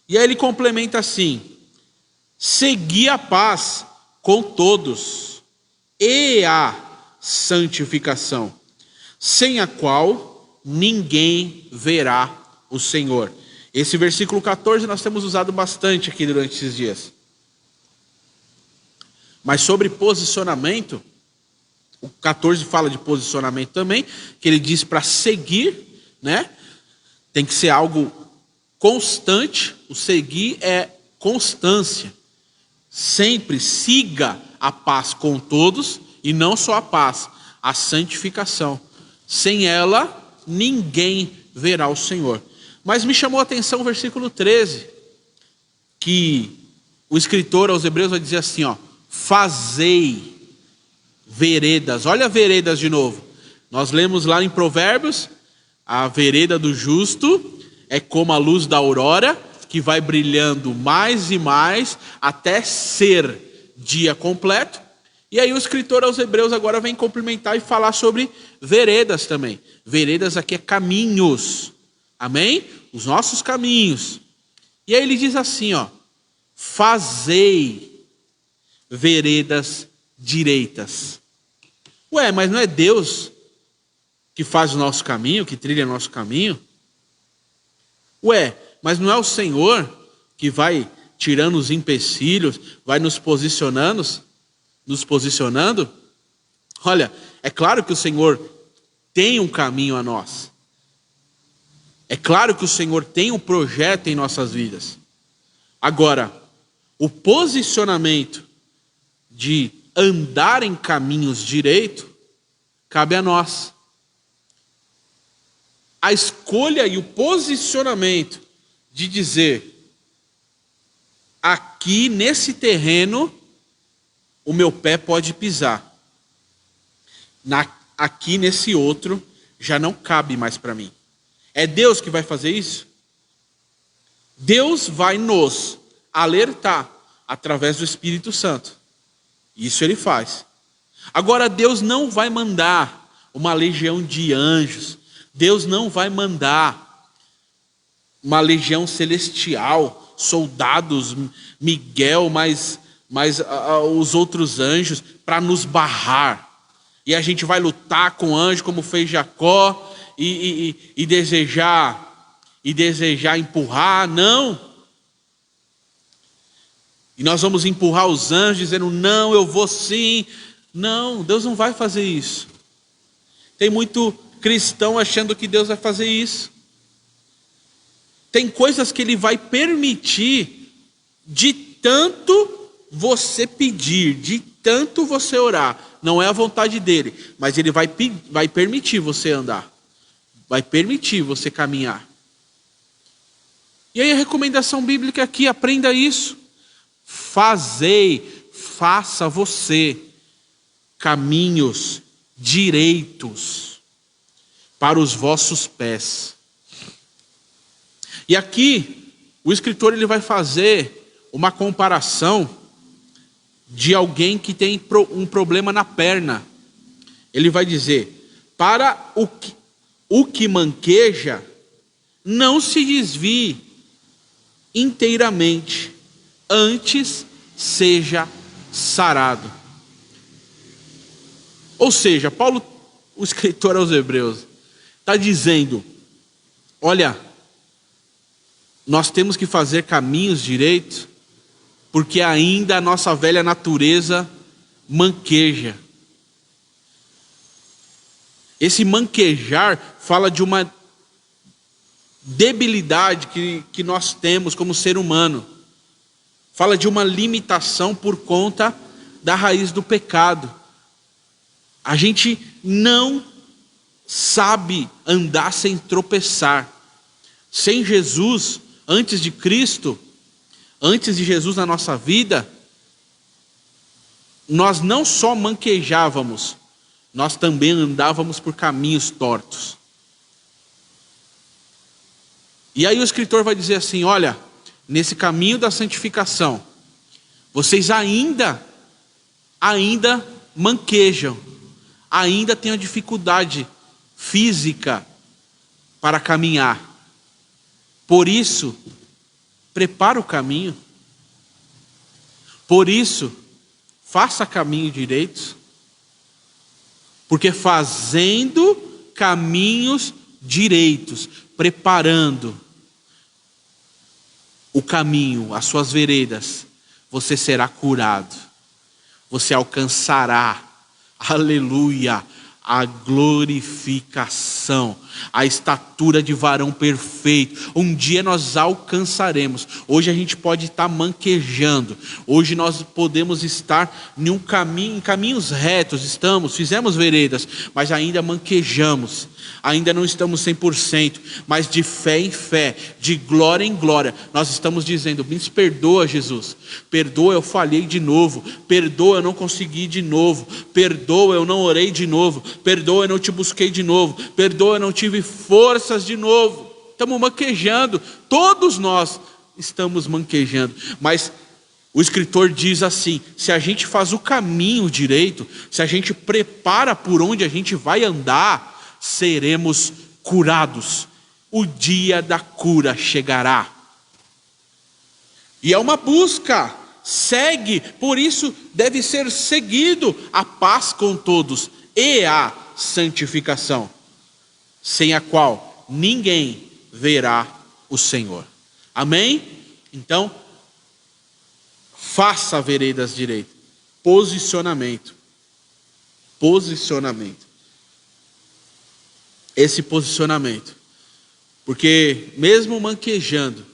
E aí ele complementa assim: segui a paz com todos e a santificação, sem a qual ninguém verá o Senhor. Esse versículo 14 nós temos usado bastante aqui durante esses dias. Mas sobre posicionamento, o 14 fala de posicionamento também, que ele diz para seguir, né? Tem que ser algo constante. O seguir é constância. Sempre siga a paz com todos, e não só a paz, a santificação. Sem ela, ninguém verá o Senhor. Mas me chamou a atenção o versículo 13, que o escritor aos Hebreus vai dizer assim, ó: fazei veredas. Olha veredas de novo. Nós lemos lá em Provérbios: a vereda do justo é como a luz da aurora, que vai brilhando mais e mais até ser dia completo. E aí o escritor aos Hebreus agora vem complementar e falar sobre veredas também. Veredas aqui é caminhos. Amém? Os nossos caminhos. E aí ele diz assim, ó: fazei veredas direitas. Ué, mas não é Deus que faz o nosso caminho, que trilha o nosso caminho? Ué, mas não é o Senhor que vai tirando os empecilhos, vai nos posicionando? Olha, é claro que o Senhor tem um caminho a nós. É claro que o Senhor tem um projeto em nossas vidas. Agora, o posicionamento de andar em caminhos direitos cabe a nós. A escolha e o posicionamento de dizer: aqui nesse terreno, o meu pé pode pisar. Aqui nesse outro já não cabe mais para mim. É Deus que vai fazer isso? Deus vai nos alertar através do Espírito Santo. Isso ele faz. Agora, Deus não vai mandar uma legião de anjos. Deus não vai mandar uma legião celestial, soldados, Miguel, mais os outros anjos, para nos barrar. E a gente vai lutar com o anjo, como fez Jacó, e desejar empurrar. Não. E nós vamos empurrar os anjos, dizendo, não, eu vou sim. Não, Deus não vai fazer isso. Tem muito cristão achando que Deus vai fazer isso. Tem coisas que Ele vai permitir de tanto você pedir, de tanto você orar. Não é a vontade dEle, mas Ele vai permitir você andar. Vai permitir você caminhar. E aí a recomendação bíblica aqui, aprenda isso. Faça você caminhos direitos para os vossos pés. E aqui o escritor ele vai fazer uma comparação de alguém que tem um problema na perna. Ele vai dizer: para o que manqueja, não se desvie inteiramente, antes seja sarado. Ou seja, Paulo, o escritor aos Hebreus, está dizendo: olha, nós temos que fazer caminhos direitos, porque ainda a nossa velha natureza manqueja. Esse manquejar fala de uma debilidade que nós temos como ser humano. Fala de uma limitação por conta da raiz do pecado. A gente não sabe andar sem tropeçar. Sem Jesus, antes de Jesus na nossa vida, nós não só manquejávamos, nós também andávamos por caminhos tortos. E aí o escritor vai dizer assim: olha, nesse caminho da santificação, vocês ainda manquejam, ainda têm a dificuldade física para caminhar. Por isso, prepara o caminho. Por isso, faça caminho direito. Porque fazendo caminhos direitos, preparando o caminho, as suas veredas, você será curado. Você alcançará, aleluia, a glorificação, a estatura de varão perfeito. Um dia nós alcançaremos. Hoje a gente pode estar manquejando. Hoje nós podemos estar em caminhos retos. Fizemos veredas, mas ainda manquejamos. Ainda não estamos 100%, mas de fé em fé, de glória em glória, nós estamos dizendo: me perdoa, Jesus. Perdoa, eu falhei de novo. Perdoa, eu não consegui de novo. Perdoa, eu não orei de novo. Perdoa, eu não te busquei de novo. Perdoa, eu não tive forças de novo. Estamos manquejando. Todos nós estamos manquejando. Mas o escritor diz assim: se a gente faz o caminho direito, se a gente prepara por onde a gente vai andar, seremos curados. O dia da cura chegará. E é uma busca. Segue, por isso deve ser seguido a paz com todos e a santificação, sem a qual ninguém verá o Senhor. Amém? Então, faça veredas direitas. Posicionamento. Esse posicionamento. Porque mesmo manquejando,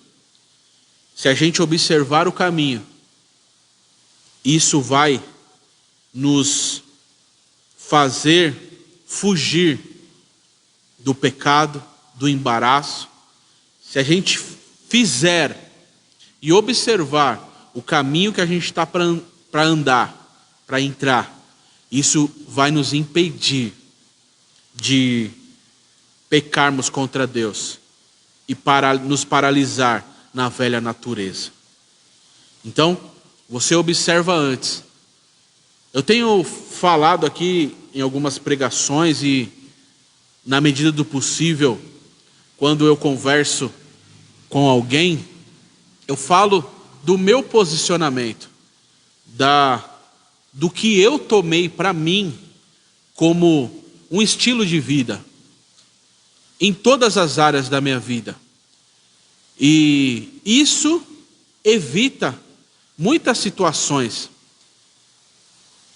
se a gente observar o caminho, isso vai nos fazer fugir do pecado, do embaraço. Se a gente fizer e observar o caminho que a gente está para andar, para entrar. Isso vai nos impedir de pecarmos contra Deus e nos paralisar na velha natureza. Então, você observa antes. Eu tenho falado aqui em algumas pregações e, na medida do possível, quando eu converso com alguém, eu falo do meu posicionamento, do que eu tomei para mim como um estilo de vida, em todas as áreas da minha vida. E isso evita muitas situações,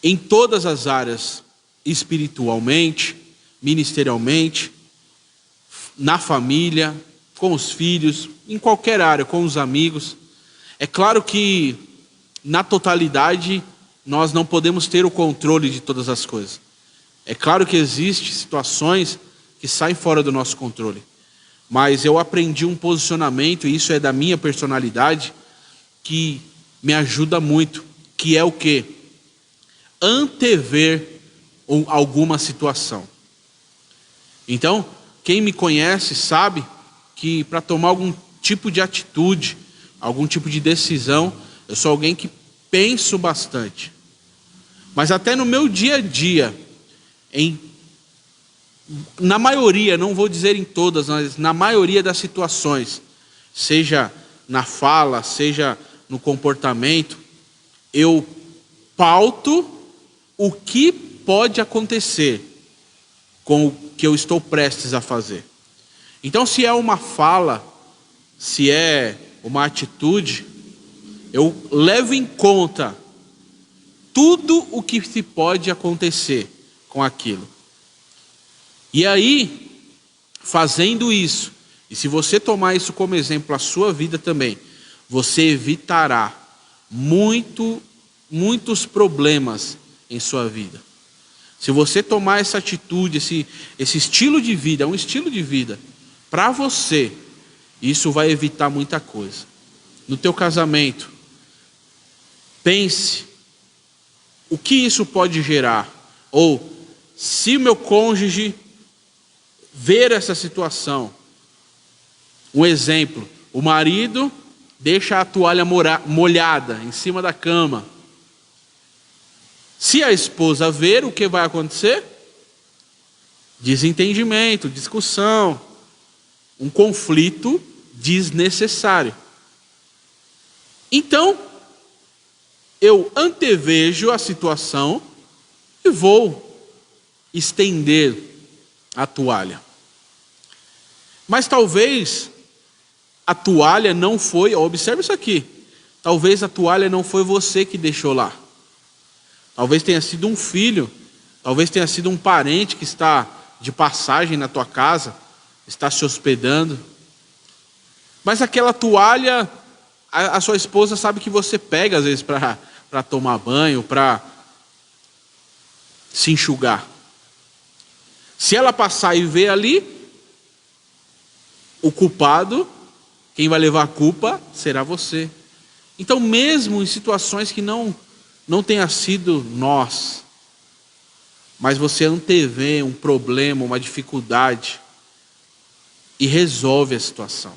em todas as áreas, espiritualmente, ministerialmente, na família, com os filhos, em qualquer área, com os amigos. É claro que, na totalidade, nós não podemos ter o controle de todas as coisas. É claro que existem situações que saem fora do nosso controle. Mas eu aprendi um posicionamento, e isso é da minha personalidade, que me ajuda muito, que é o quê? Antever alguma situação. Então, quem me conhece sabe que para tomar algum tipo de atitude, algum tipo de decisão, eu sou alguém que penso bastante. Mas até no meu dia a dia, na maioria, não vou dizer em todas, mas na maioria das situações, seja na fala, seja no comportamento, eu pauto o que pode acontecer com o que eu estou prestes a fazer. Então, se é uma fala, se é uma atitude, eu levo em conta tudo o que se pode acontecer com aquilo. E aí, fazendo isso, e se você tomar isso como exemplo a sua vida também, você evitará muitos problemas em sua vida. Se você tomar essa atitude, esse estilo de vida, um estilo de vida, para você, isso vai evitar muita coisa. No teu casamento, pense o que isso pode gerar. Ou, se o meu cônjuge ver essa situação, um exemplo, o marido deixa a toalha molhada em cima da cama. Se a esposa ver, o que vai acontecer? Desentendimento, discussão, um conflito desnecessário. Então, eu antevejo a situação e vou estender a toalha. Mas talvez a toalha não foi, observe isso aqui, talvez a toalha não foi você que deixou lá. Talvez tenha sido um filho, talvez tenha sido um parente que está de passagem na tua casa, está se hospedando. Mas aquela toalha, a sua esposa sabe que você pega às vezes para tomar banho, para se enxugar. Se ela passar e ver ali, o culpado, quem vai levar a culpa será você. Então, mesmo em situações que não tenha sido nós, mas você antevê um problema, uma dificuldade e resolve a situação.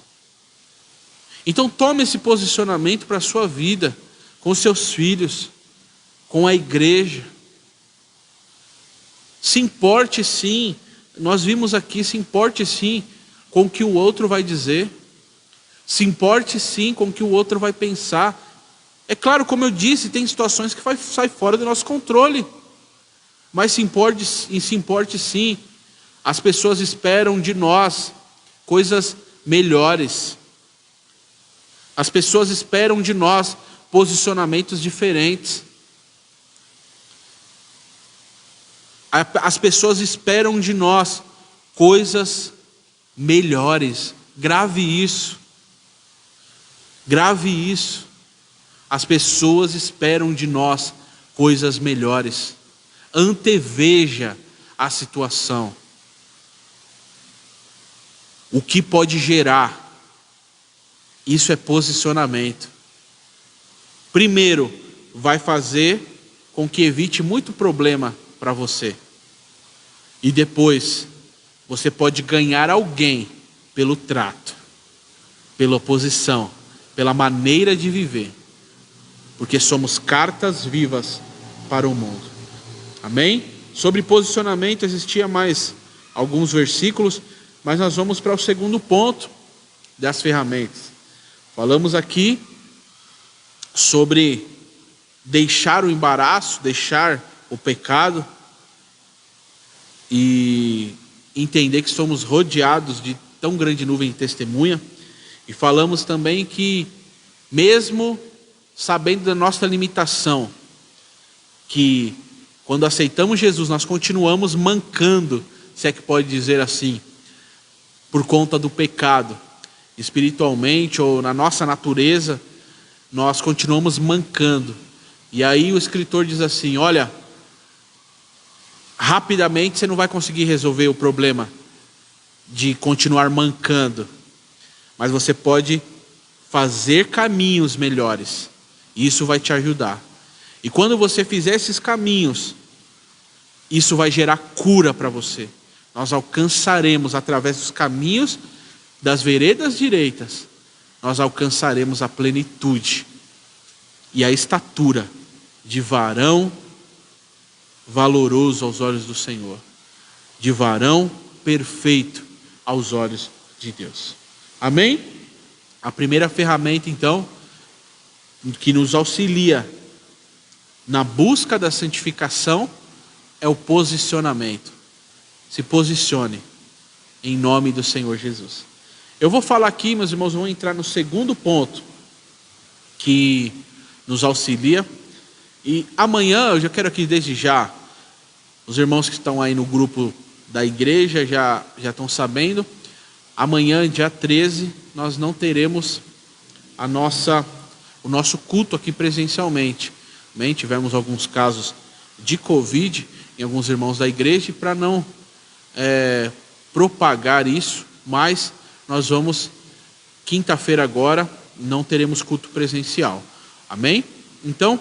Então tome esse posicionamento para a sua vida, com seus filhos, com a igreja. Se importe sim, nós vimos aqui, se importe sim com o que o outro vai dizer. Se importe sim com o que o outro vai pensar. É claro, como eu disse, tem situações que saem fora do nosso controle. Mas se importe sim. As pessoas esperam de nós coisas melhores. As pessoas esperam de nós posicionamentos diferentes. As pessoas esperam de nós coisas melhores. Grave isso. Grave isso. As pessoas esperam de nós coisas melhores. Anteveja a situação. O que pode gerar? Isso é posicionamento. Primeiro, vai fazer com que evite muito problema para você. E depois, você pode ganhar alguém pelo trato, pela oposição, pela maneira de viver. Porque somos cartas vivas para o mundo. Amém? Sobre posicionamento existia mais alguns versículos, mas nós vamos para o segundo ponto das ferramentas. Falamos aqui sobre deixar o embaraço, deixar o pecado e entender que somos rodeados de tão grande nuvem de testemunha. E falamos também que, mesmo sabendo da nossa limitação, que quando aceitamos Jesus nós continuamos mancando, se é que pode dizer assim, por conta do pecado, espiritualmente ou na nossa natureza, nós continuamos mancando. E aí o escritor diz assim: olha, rapidamente você não vai conseguir resolver o problema de continuar mancando, mas você pode fazer caminhos melhores. Isso vai te ajudar. E quando você fizer esses caminhos, isso vai gerar cura para você. Nós alcançaremos, através dos caminhos das veredas direitas, nós alcançaremos a plenitude e a estatura de varão valoroso aos olhos do Senhor, de varão perfeito aos olhos de Deus. Amém? A primeira ferramenta, então, que nos auxilia na busca da santificação é o posicionamento. Se posicione em nome do Senhor Jesus. Eu vou falar aqui, meus irmãos, vamos entrar no segundo ponto que nos auxilia. E amanhã, eu já quero aqui desde já, os irmãos que estão aí no grupo da igreja já estão sabendo, amanhã, dia 13, nós não teremos o nosso culto aqui presencialmente. Também tivemos alguns casos de Covid em alguns irmãos da igreja, e para não propagar isso, mas nós vamos, quinta-feira agora, não teremos culto presencial. Amém? Então,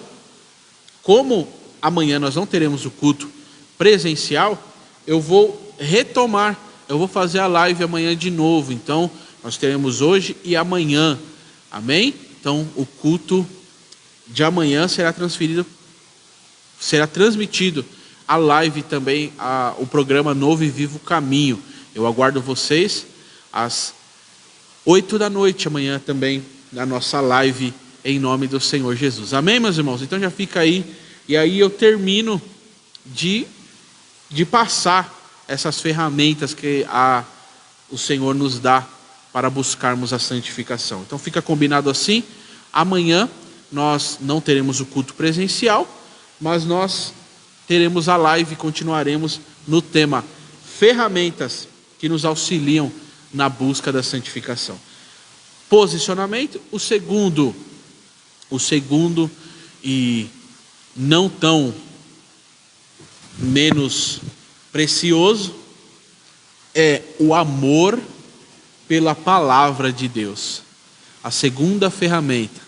como amanhã nós não teremos o culto presencial, eu vou retomar, eu vou fazer a live amanhã de novo. Então, nós teremos hoje e amanhã. Amém? Então, o culto de amanhã será transmitido a live também, o programa Novo e Vivo Caminho. Eu aguardo vocês às 8 da noite amanhã também, na nossa live, em nome do Senhor Jesus. Amém, meus irmãos? Então já fica aí, e aí eu termino de passar essas ferramentas que o Senhor nos dá para buscarmos a santificação. Então fica combinado assim, amanhã nós não teremos o culto presencial, mas nós teremos a live e continuaremos no tema ferramentas que nos auxiliam na busca da santificação. Posicionamento. O segundo e não tão menos precioso é o amor pela palavra de Deus. A segunda ferramenta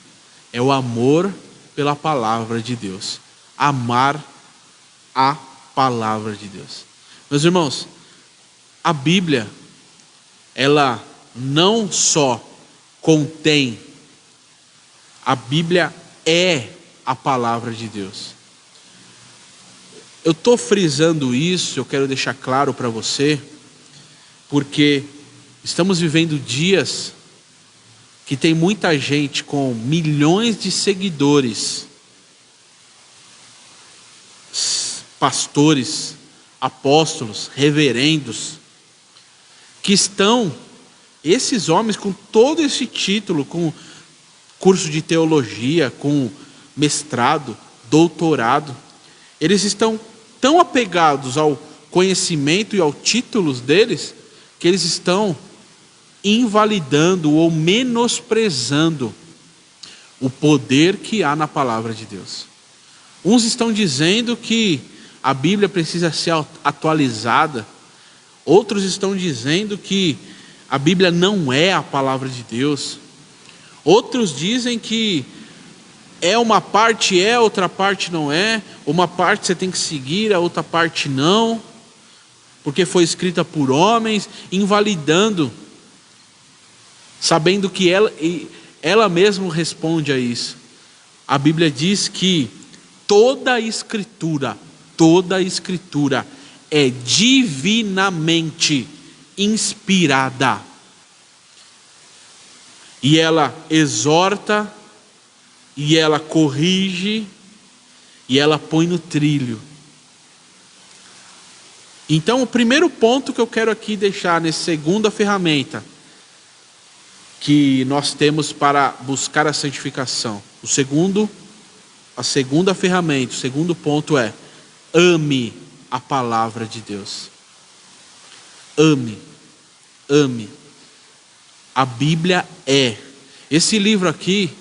é o amor pela palavra de Deus. Amar a palavra de Deus. Meus irmãos, a Bíblia, ela não só contém, a Bíblia é a palavra de Deus. Eu estou frisando isso, eu quero deixar claro para você, porque estamos vivendo dias que tem muita gente com milhões de seguidores, pastores, apóstolos, reverendos, que estão, esses homens com todo esse título, com curso de teologia, com mestrado, doutorado, eles estão tão apegados ao conhecimento e aos títulos deles, que eles estão invalidando ou menosprezando o poder que há na palavra de Deus. Uns estão dizendo que a Bíblia precisa ser atualizada, outros estão dizendo que a Bíblia não é a palavra de Deus, outros dizem que É uma parte é, outra parte não é. Uma parte você tem que seguir, a outra parte não. Porque foi escrita por homens, invalidando, sabendo que ela mesma responde a isso. A Bíblia diz que toda a Escritura é divinamente inspirada. E ela exorta, e ela corrige, e ela põe no trilho. Então, o primeiro ponto que eu quero aqui deixar nessa segunda ferramenta que nós temos para buscar a santificação. A segunda ferramenta, o segundo ponto é: ame a palavra de Deus. Ame. A Bíblia é. Esse livro aqui,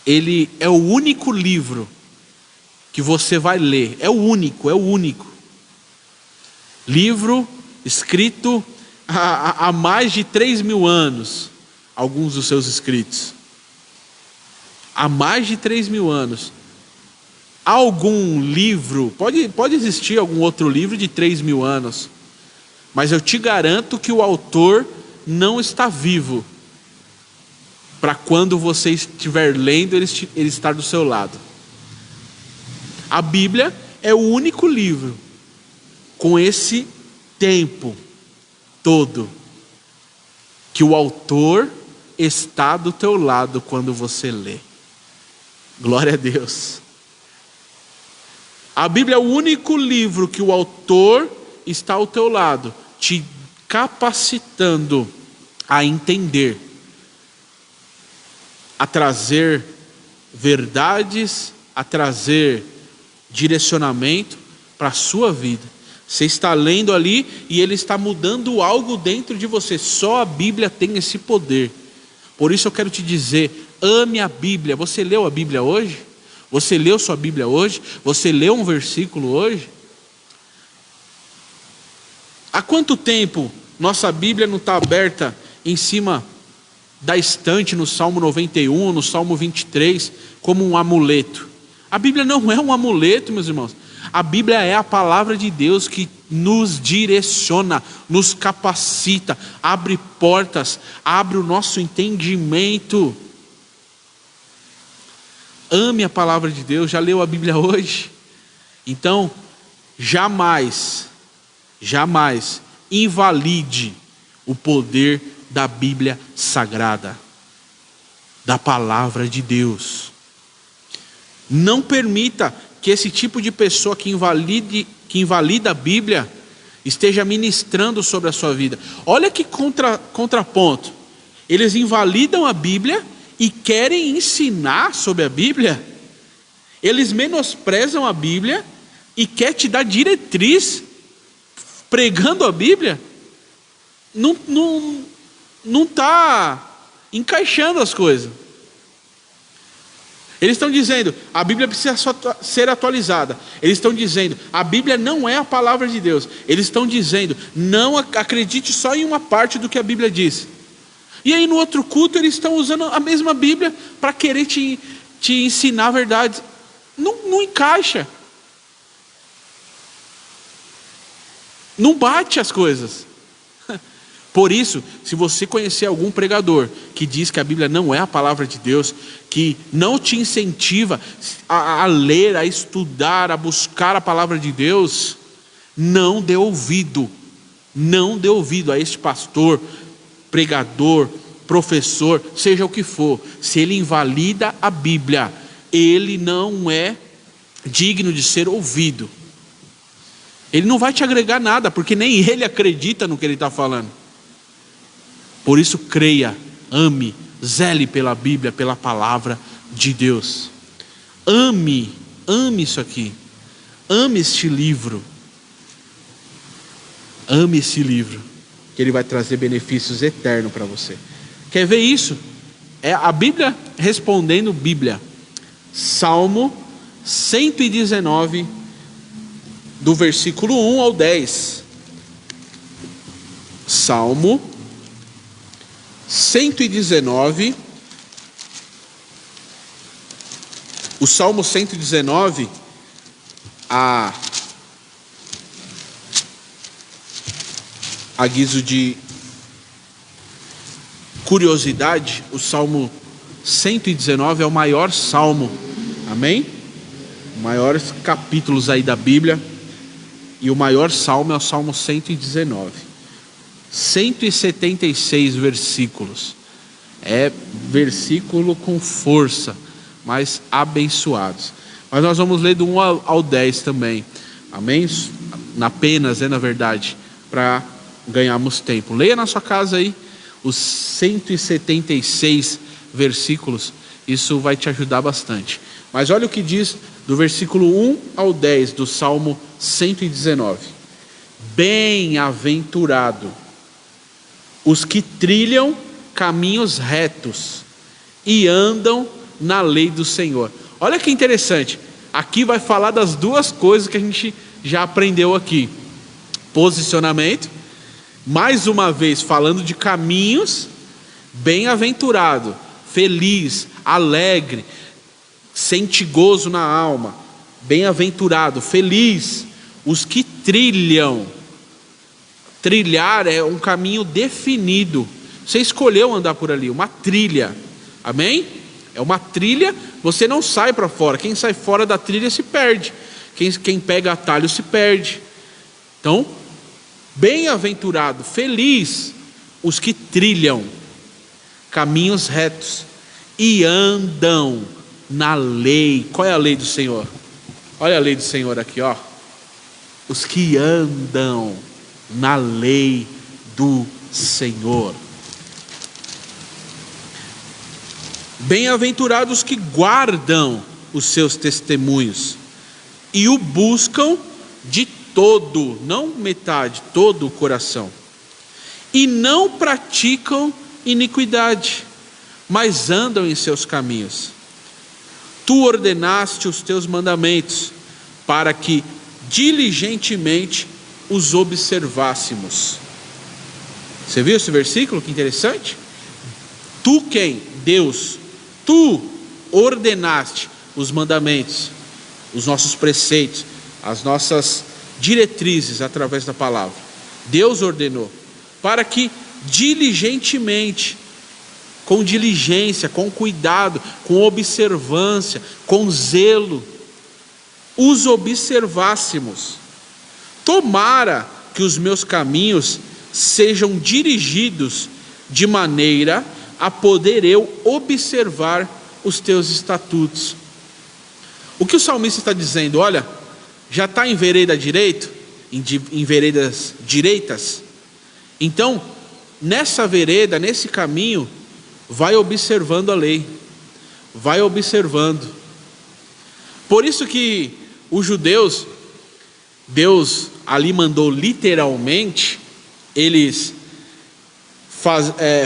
ele é o único livro que você vai ler. É o único. Livro escrito há mais de 3.000 anos, alguns dos seus escritos. Há mais de 3.000 anos. Algum livro, pode existir algum outro livro de 3.000 anos, mas eu te garanto que o autor não está vivo para quando você estiver lendo, ele estar do seu lado. A Bíblia é o único livro com esse tempo todo que o autor está do teu lado quando você lê. Glória a Deus. A Bíblia é o único livro que o autor está ao teu lado, te capacitando a entender, a trazer verdades, a trazer direcionamento para a sua vida. Você está lendo ali e ele está mudando algo dentro de você. Só a Bíblia tem esse poder. Por isso eu quero te dizer, ame a Bíblia. Você leu a Bíblia hoje? Você leu sua Bíblia hoje? Você leu um versículo hoje? Há quanto tempo nossa Bíblia não está aberta em cima da estante no Salmo 91, no Salmo 23, como um amuleto? A Bíblia não é um amuleto, meus irmãos. A Bíblia é a palavra de Deus que nos direciona, nos capacita, abre portas, abre o nosso entendimento. Ame a palavra de Deus. Já leu a Bíblia hoje? Então, jamais invalide o poder da Bíblia Sagrada, da palavra de Deus. Não permita que esse tipo de pessoa que invalida a Bíblia esteja ministrando sobre a sua vida. Olha que contraponto. Eles invalidam a Bíblia e querem ensinar sobre a Bíblia. Eles menosprezam a Bíblia e querem te dar diretriz pregando a Bíblia. Não está encaixando as coisas. Eles estão dizendo, a Bíblia precisa ser atualizada. Eles estão dizendo, a Bíblia não é a palavra de Deus. Eles estão dizendo, não acredite só em uma parte do que a Bíblia diz. E aí no outro culto eles estão usando a mesma Bíblia para querer te ensinar verdades. Não encaixa. Não bate as coisas. Por isso, se você conhecer algum pregador que diz que a Bíblia não é a palavra de Deus, que não te incentiva a ler, a estudar, a buscar a palavra de Deus, não dê ouvido a este pastor, pregador, professor, seja o que for. Se ele invalida a Bíblia, ele não é digno de ser ouvido. Ele não vai te agregar nada, porque nem ele acredita no que ele está falando. Por isso creia, ame, zele pela Bíblia, pela palavra de Deus. Ame isso aqui. Ame este livro. Ame esse livro, que ele vai trazer benefícios eternos para você. Quer ver isso? É a Bíblia respondendo Bíblia. Salmo 119, do versículo 1 ao 10. Salmo 119, O Salmo 119, a guizo de curiosidade, o Salmo 119 é o maior salmo, amém? Maiores capítulos aí da Bíblia, e o maior salmo é o Salmo 119, 176 versículos, é versículo com força, mas abençoados. Mas nós vamos ler do 1 ao 10 também, amém? Apenas, na verdade, para ganharmos tempo. Leia na sua casa aí os 176 versículos, isso vai te ajudar bastante. Mas olha o que diz do versículo 1 ao 10 do Salmo 119. Bem-aventurado os que trilham caminhos retos e andam na lei do Senhor. Olha que interessante, aqui vai falar das duas coisas que a gente já aprendeu aqui: posicionamento, mais uma vez falando de caminhos. Bem-aventurado, feliz, alegre, sente gozo na alma. Bem-aventurado, feliz, os que trilham. Trilhar é um caminho definido. Você escolheu andar por ali, uma trilha, amém? É uma trilha, você não sai para fora. Quem sai fora da trilha se perde. Quem pega atalho se perde. Então, bem-aventurado, feliz, os que trilham caminhos retos e andam na lei. Qual é a lei do Senhor? Olha a lei do Senhor aqui, ó. Os que andam na lei do Senhor. Bem-aventurados que guardam os seus testemunhos e o buscam de todo, não metade, todo o coração, e não praticam iniquidade, mas andam em seus caminhos. Tu ordenaste os teus mandamentos para que diligentemente os observássemos. Você viu esse versículo? Que interessante. Tu quem? Deus. Tu ordenaste os mandamentos, os nossos preceitos, as nossas diretrizes através da palavra. Deus ordenou para que diligentemente, com diligência, com cuidado, com observância, com zelo, os observássemos. Tomara que os meus caminhos sejam dirigidos de maneira a poder eu observar os teus estatutos. O que o salmista está dizendo? Olha, já está em vereda direito, em veredas direitas, então nessa vereda, nesse caminho, vai observando a lei, vai observando. Por isso que os judeus, Deus ali mandou literalmente eles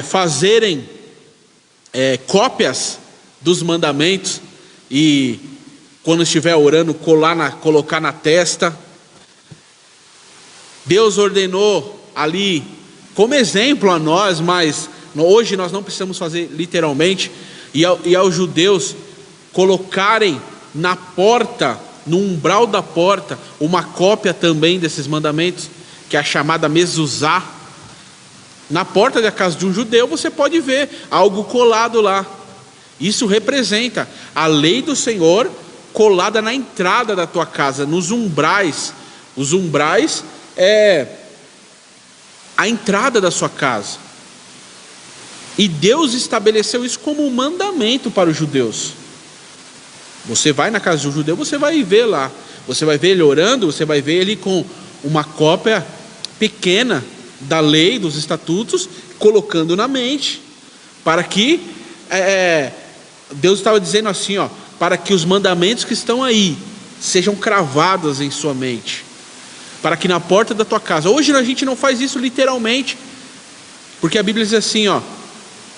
fazerem cópias dos mandamentos e quando estiver orando colocar na testa. Deus ordenou ali como exemplo a nós, mas hoje nós não precisamos fazer literalmente, e aos judeus colocarem na porta, no umbral da porta, uma cópia também desses mandamentos, que é a chamada mezuzá. Na porta da casa de um judeu você pode ver algo colado lá. Isso representa a lei do Senhor colada na entrada da tua casa, nos umbrais. Os umbrais é a entrada da sua casa. E Deus estabeleceu isso como um mandamento para os judeus. Você vai na casa de um judeu, você vai ver lá. Você vai ver ele orando, você vai ver ele com uma cópia pequena da lei, dos estatutos, colocando na mente. Para que, Deus estava dizendo assim, ó, para que os mandamentos que estão aí sejam cravados em sua mente. Para que na porta da tua casa. Hoje a gente não faz isso literalmente, porque a Bíblia diz assim, ó,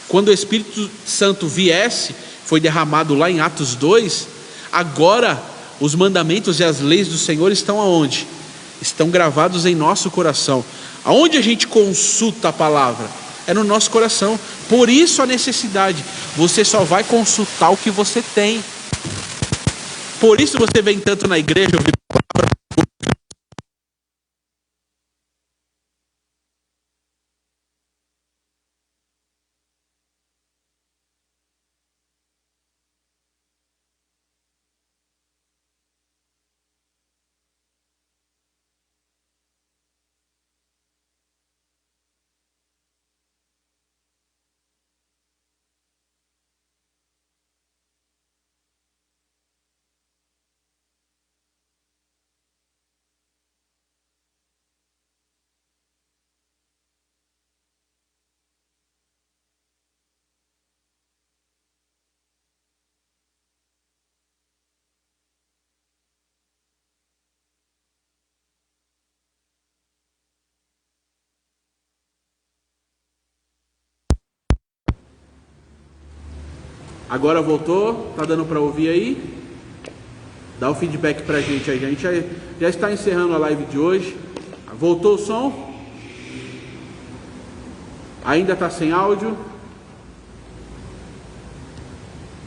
quando o Espírito Santo viesse, foi derramado lá em Atos 2, agora os mandamentos e as leis do Senhor estão aonde? Estão gravados em nosso coração. Aonde a gente consulta a palavra? É no nosso coração. Por isso a necessidade. Você só vai consultar o que você tem. Por isso você vem tanto na igreja ouvir palavra. Agora voltou? Tá dando para ouvir aí? Dá o feedback pra gente aí. A gente já está encerrando a live de hoje. Voltou o som? Ainda está sem áudio?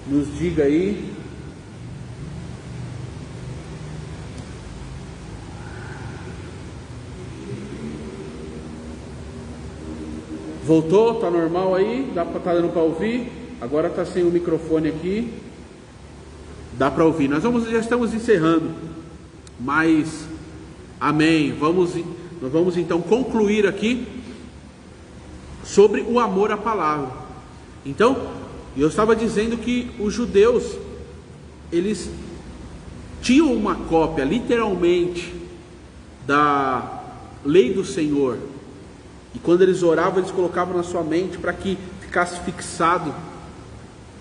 Nos diga aí. Voltou? Tá normal aí? Tá dando para ouvir? Agora tá sem o microfone aqui. Dá para ouvir. Nós já estamos encerrando. Mas amém. Nós vamos então concluir aqui sobre o amor à palavra. Então, eu estava dizendo que os judeus, eles tinham uma cópia, literalmente, da lei do Senhor. E quando eles oravam, eles colocavam na sua mente para que ficasse fixado.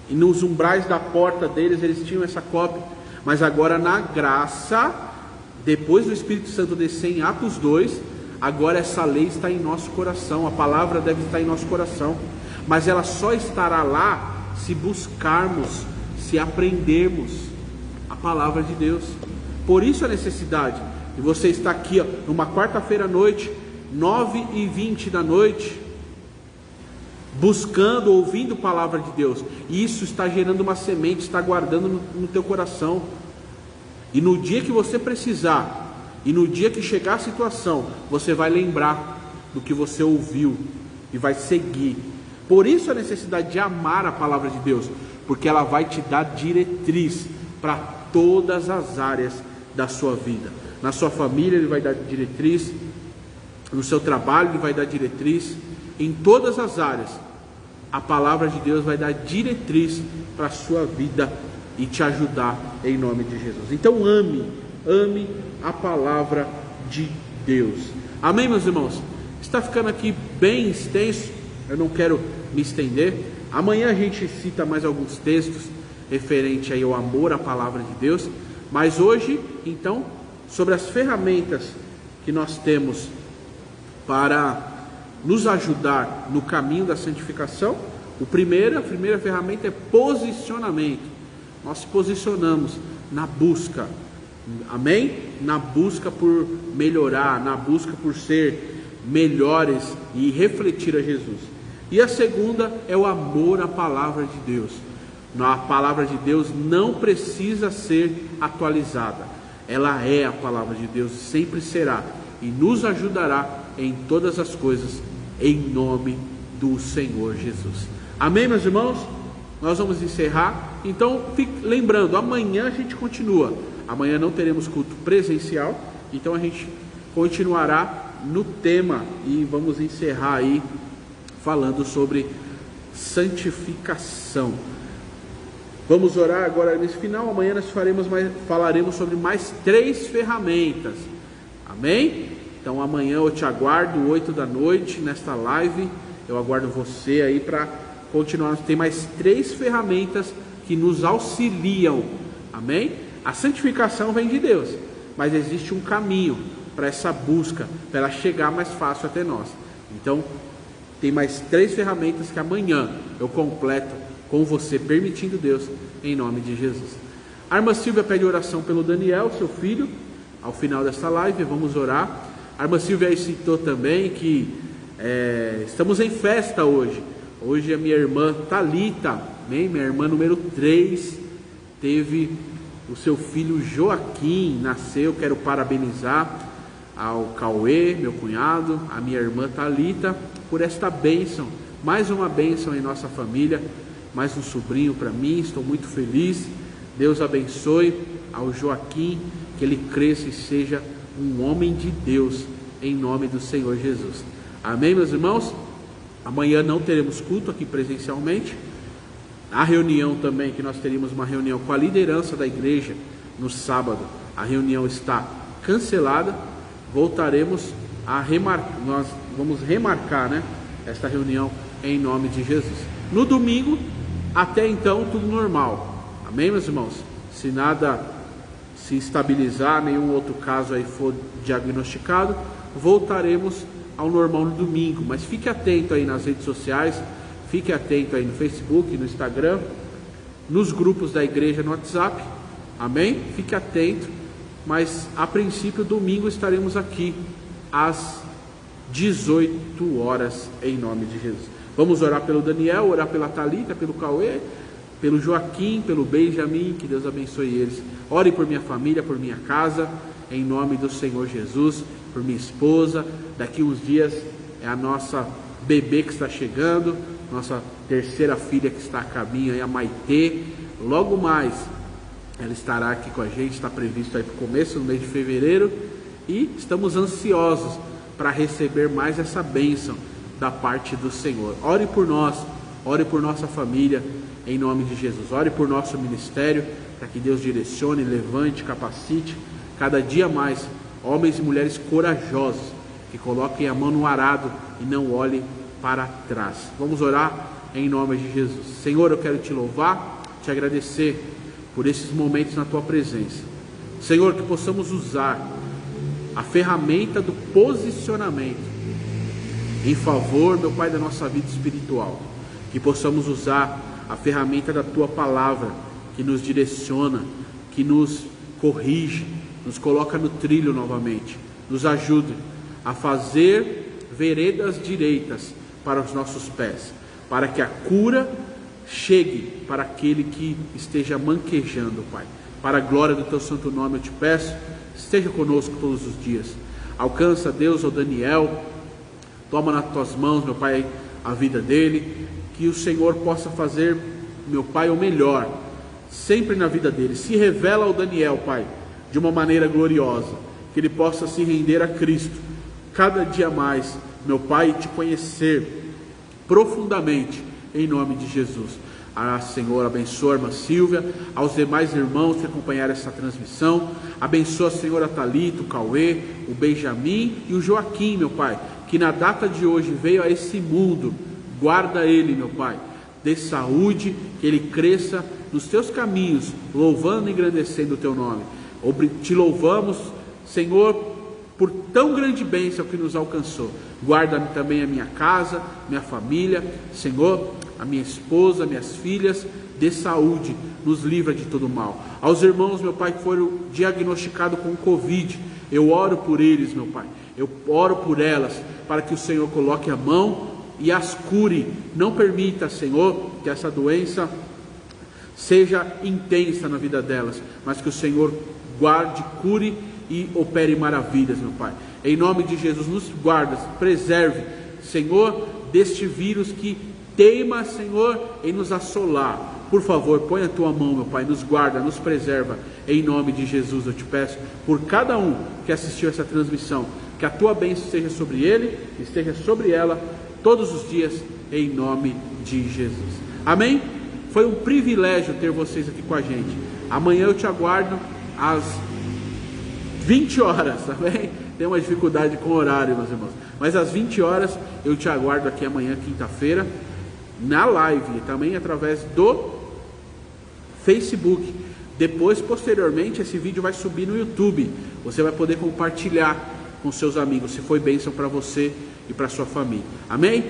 E nos umbrais da porta deles, eles tinham essa cópia. Mas agora na graça, depois do Espírito Santo descer em Atos 2, agora essa lei está em nosso coração. A palavra deve estar em nosso coração. Mas ela só estará lá se buscarmos, se aprendermos a palavra de Deus. Por isso a necessidade de você estar aqui, numa quarta-feira à noite, 9h20 da noite, buscando, ouvindo a palavra de Deus. E isso está gerando uma semente, está guardando no teu coração. E no dia que você precisar, e no dia que chegar a situação, você vai lembrar do que você ouviu e vai seguir. Por isso a necessidade de amar a palavra de Deus, porque ela vai te dar diretriz para todas as áreas da sua vida. Na sua família ele vai dar diretriz, no seu trabalho ele vai dar diretriz, em todas as áreas. A palavra de Deus vai dar diretriz para a sua vida e te ajudar em nome de Jesus. Então ame a palavra de Deus. Amém, meus irmãos? Está ficando aqui bem extenso, eu não quero me estender. Amanhã a gente cita mais alguns textos referente aí ao amor à palavra de Deus. Mas hoje, então, sobre as ferramentas que nós temos para nos ajudar no caminho da santificação. A primeira ferramenta é posicionamento. Nós se posicionamos na busca, amém? Na busca por melhorar, na busca por ser melhores e refletir a Jesus. E a segunda é o amor à palavra de Deus. A palavra de Deus não precisa ser atualizada. Ela é a palavra de Deus, sempre será, e nos ajudará em todas as coisas, em nome do Senhor Jesus. Amém, meus irmãos? Nós vamos encerrar. Então, fique lembrando, amanhã a gente continua. Amanhã não teremos culto presencial, então a gente continuará no tema e vamos encerrar aí falando sobre santificação. Vamos orar agora nesse final. Amanhã nós falaremos sobre mais 3 ferramentas. Amém? Então amanhã eu te aguardo 8 da noite nesta live. Eu aguardo você aí para continuar. Tem mais 3 ferramentas que nos auxiliam. Amém? A santificação vem de Deus, mas existe um caminho para essa busca, para ela chegar mais fácil até nós. Então tem mais 3 ferramentas que amanhã eu completo com você, permitindo Deus, em nome de Jesus. A irmã Silvia pede oração pelo Daniel, seu filho, ao final desta live. Vamos orar. A irmã Silvia aí citou também que estamos em festa hoje. Hoje a minha irmã Thalita, minha irmã número 3, teve o seu filho Joaquim nasceu. Quero parabenizar ao Cauê, meu cunhado, a minha irmã Thalita, por esta bênção, mais uma bênção em nossa família, mais um sobrinho para mim, estou muito feliz. Deus abençoe ao Joaquim, que ele cresça e seja um homem de Deus, em nome do Senhor Jesus. Amém, meus irmãos? Amanhã não teremos culto aqui presencialmente. A reunião também, que nós teríamos uma reunião com a liderança da igreja no sábado, a reunião está cancelada. Voltaremos a remarcar, nós vamos remarcar, né, esta reunião em nome de Jesus. No domingo, até então, tudo normal. Amém, meus irmãos? Se nada se estabilizar, nenhum outro caso aí for diagnosticado, voltaremos ao normal no domingo. Mas fique atento aí nas redes sociais, fique atento aí no Facebook, no Instagram, nos grupos da igreja no WhatsApp. Amém? Fique atento. Mas a princípio, domingo estaremos aqui às 18 horas em nome de Jesus. Vamos orar pelo Daniel, orar pela Thalita, pelo Cauê, pelo Joaquim, pelo Benjamin, que Deus abençoe eles. Ore por minha família, por minha casa, em nome do Senhor Jesus, por minha esposa. Daqui uns dias é a nossa bebê que está chegando, nossa terceira filha que está a caminho, aí, a Maitê. Logo mais ela estará aqui com a gente, está previsto aí para o começo do mês de fevereiro, e estamos ansiosos para receber mais essa bênção da parte do Senhor. Ore por nós, ore por nossa família, em nome de Jesus. Ore por nosso ministério, para que Deus direcione, levante, capacite cada dia mais homens e mulheres corajosos, que coloquem a mão no arado e não olhem para trás. Vamos orar em nome de Jesus. Senhor, eu quero te louvar, te agradecer por esses momentos na tua presença. Senhor, que possamos usar a ferramenta do posicionamento em favor, meu Pai, da nossa vida espiritual. Que possamos usar a ferramenta da tua palavra, que nos direciona, que nos corrige, nos coloca no trilho novamente, nos ajude a fazer veredas direitas para os nossos pés, para que a cura chegue para aquele que esteja manquejando, Pai. Para a glória do teu santo nome eu te peço, esteja conosco todos os dias. Alcança, Deus, o Daniel, toma nas tuas mãos, meu Pai, a vida dele, que o Senhor possa fazer, meu Pai, o melhor, sempre na vida dele. Se revela ao Daniel, Pai, de uma maneira gloriosa, que ele possa se render a Cristo, cada dia mais, meu Pai, te conhecer profundamente, em nome de Jesus. Senhor, abençoa a irmã Silvia, aos demais irmãos que acompanharam essa transmissão. Abençoa, Senhor, a Thalita, o Cauê, o Benjamin e o Joaquim, meu Pai, que na data de hoje veio a esse mundo. Guarda ele, meu Pai, dê saúde, que ele cresça nos teus caminhos, louvando e engrandecendo o teu nome. Te louvamos, Senhor, por tão grande bênção que nos alcançou. Guarda também a minha casa, minha família, Senhor, a minha esposa, minhas filhas, dê saúde, nos livra de todo mal. Aos irmãos, meu Pai, que foram diagnosticados com Covid, eu oro por eles, meu Pai, eu oro por elas, para que o Senhor coloque a mão e as cure. Não permita, Senhor, que essa doença seja intensa na vida delas, mas que o Senhor guarde, cure e opere maravilhas, meu Pai. Em nome de Jesus, nos guarda, preserve, Senhor, deste vírus que teima, Senhor, em nos assolar. Por favor, põe a tua mão, meu Pai, nos guarda, nos preserva, em nome de Jesus. Eu te peço, por cada um que assistiu essa transmissão, que a tua bênção esteja sobre ele, esteja sobre ela, todos os dias, em nome de Jesus. Amém? Foi um privilégio ter vocês aqui com a gente. Amanhã eu te aguardo às 20 horas, tá bem? Tem uma dificuldade com o horário, meus irmãos. Mas às 20 horas eu te aguardo aqui amanhã, quinta-feira, na live, também através do Facebook. Depois, posteriormente, esse vídeo vai subir no YouTube. Você vai poder compartilhar com seus amigos, se foi bênção para você e para sua família. Amém?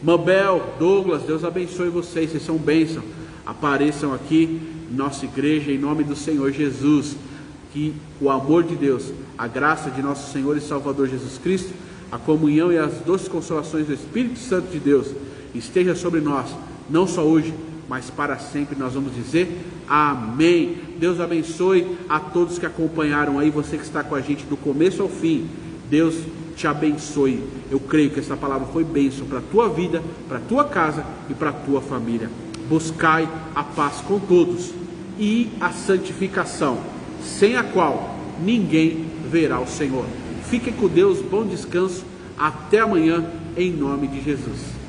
Mabel, Douglas, Deus abençoe vocês, vocês são bênção. Apareçam aqui em nossa igreja, em nome do Senhor Jesus. Que o amor de Deus, a graça de nosso Senhor e Salvador Jesus Cristo, a comunhão e as doces consolações do Espírito Santo de Deus esteja sobre nós, não só hoje, mas para sempre nós vamos dizer amém. Deus abençoe a todos que acompanharam aí, você que está com a gente do começo ao fim. Deus te abençoe. Eu creio que essa palavra foi bênção para a tua vida, para a tua casa e para a tua família. Buscai a paz com todos e a santificação, sem a qual ninguém verá o Senhor. Fiquem com Deus, bom descanso, até amanhã, em nome de Jesus.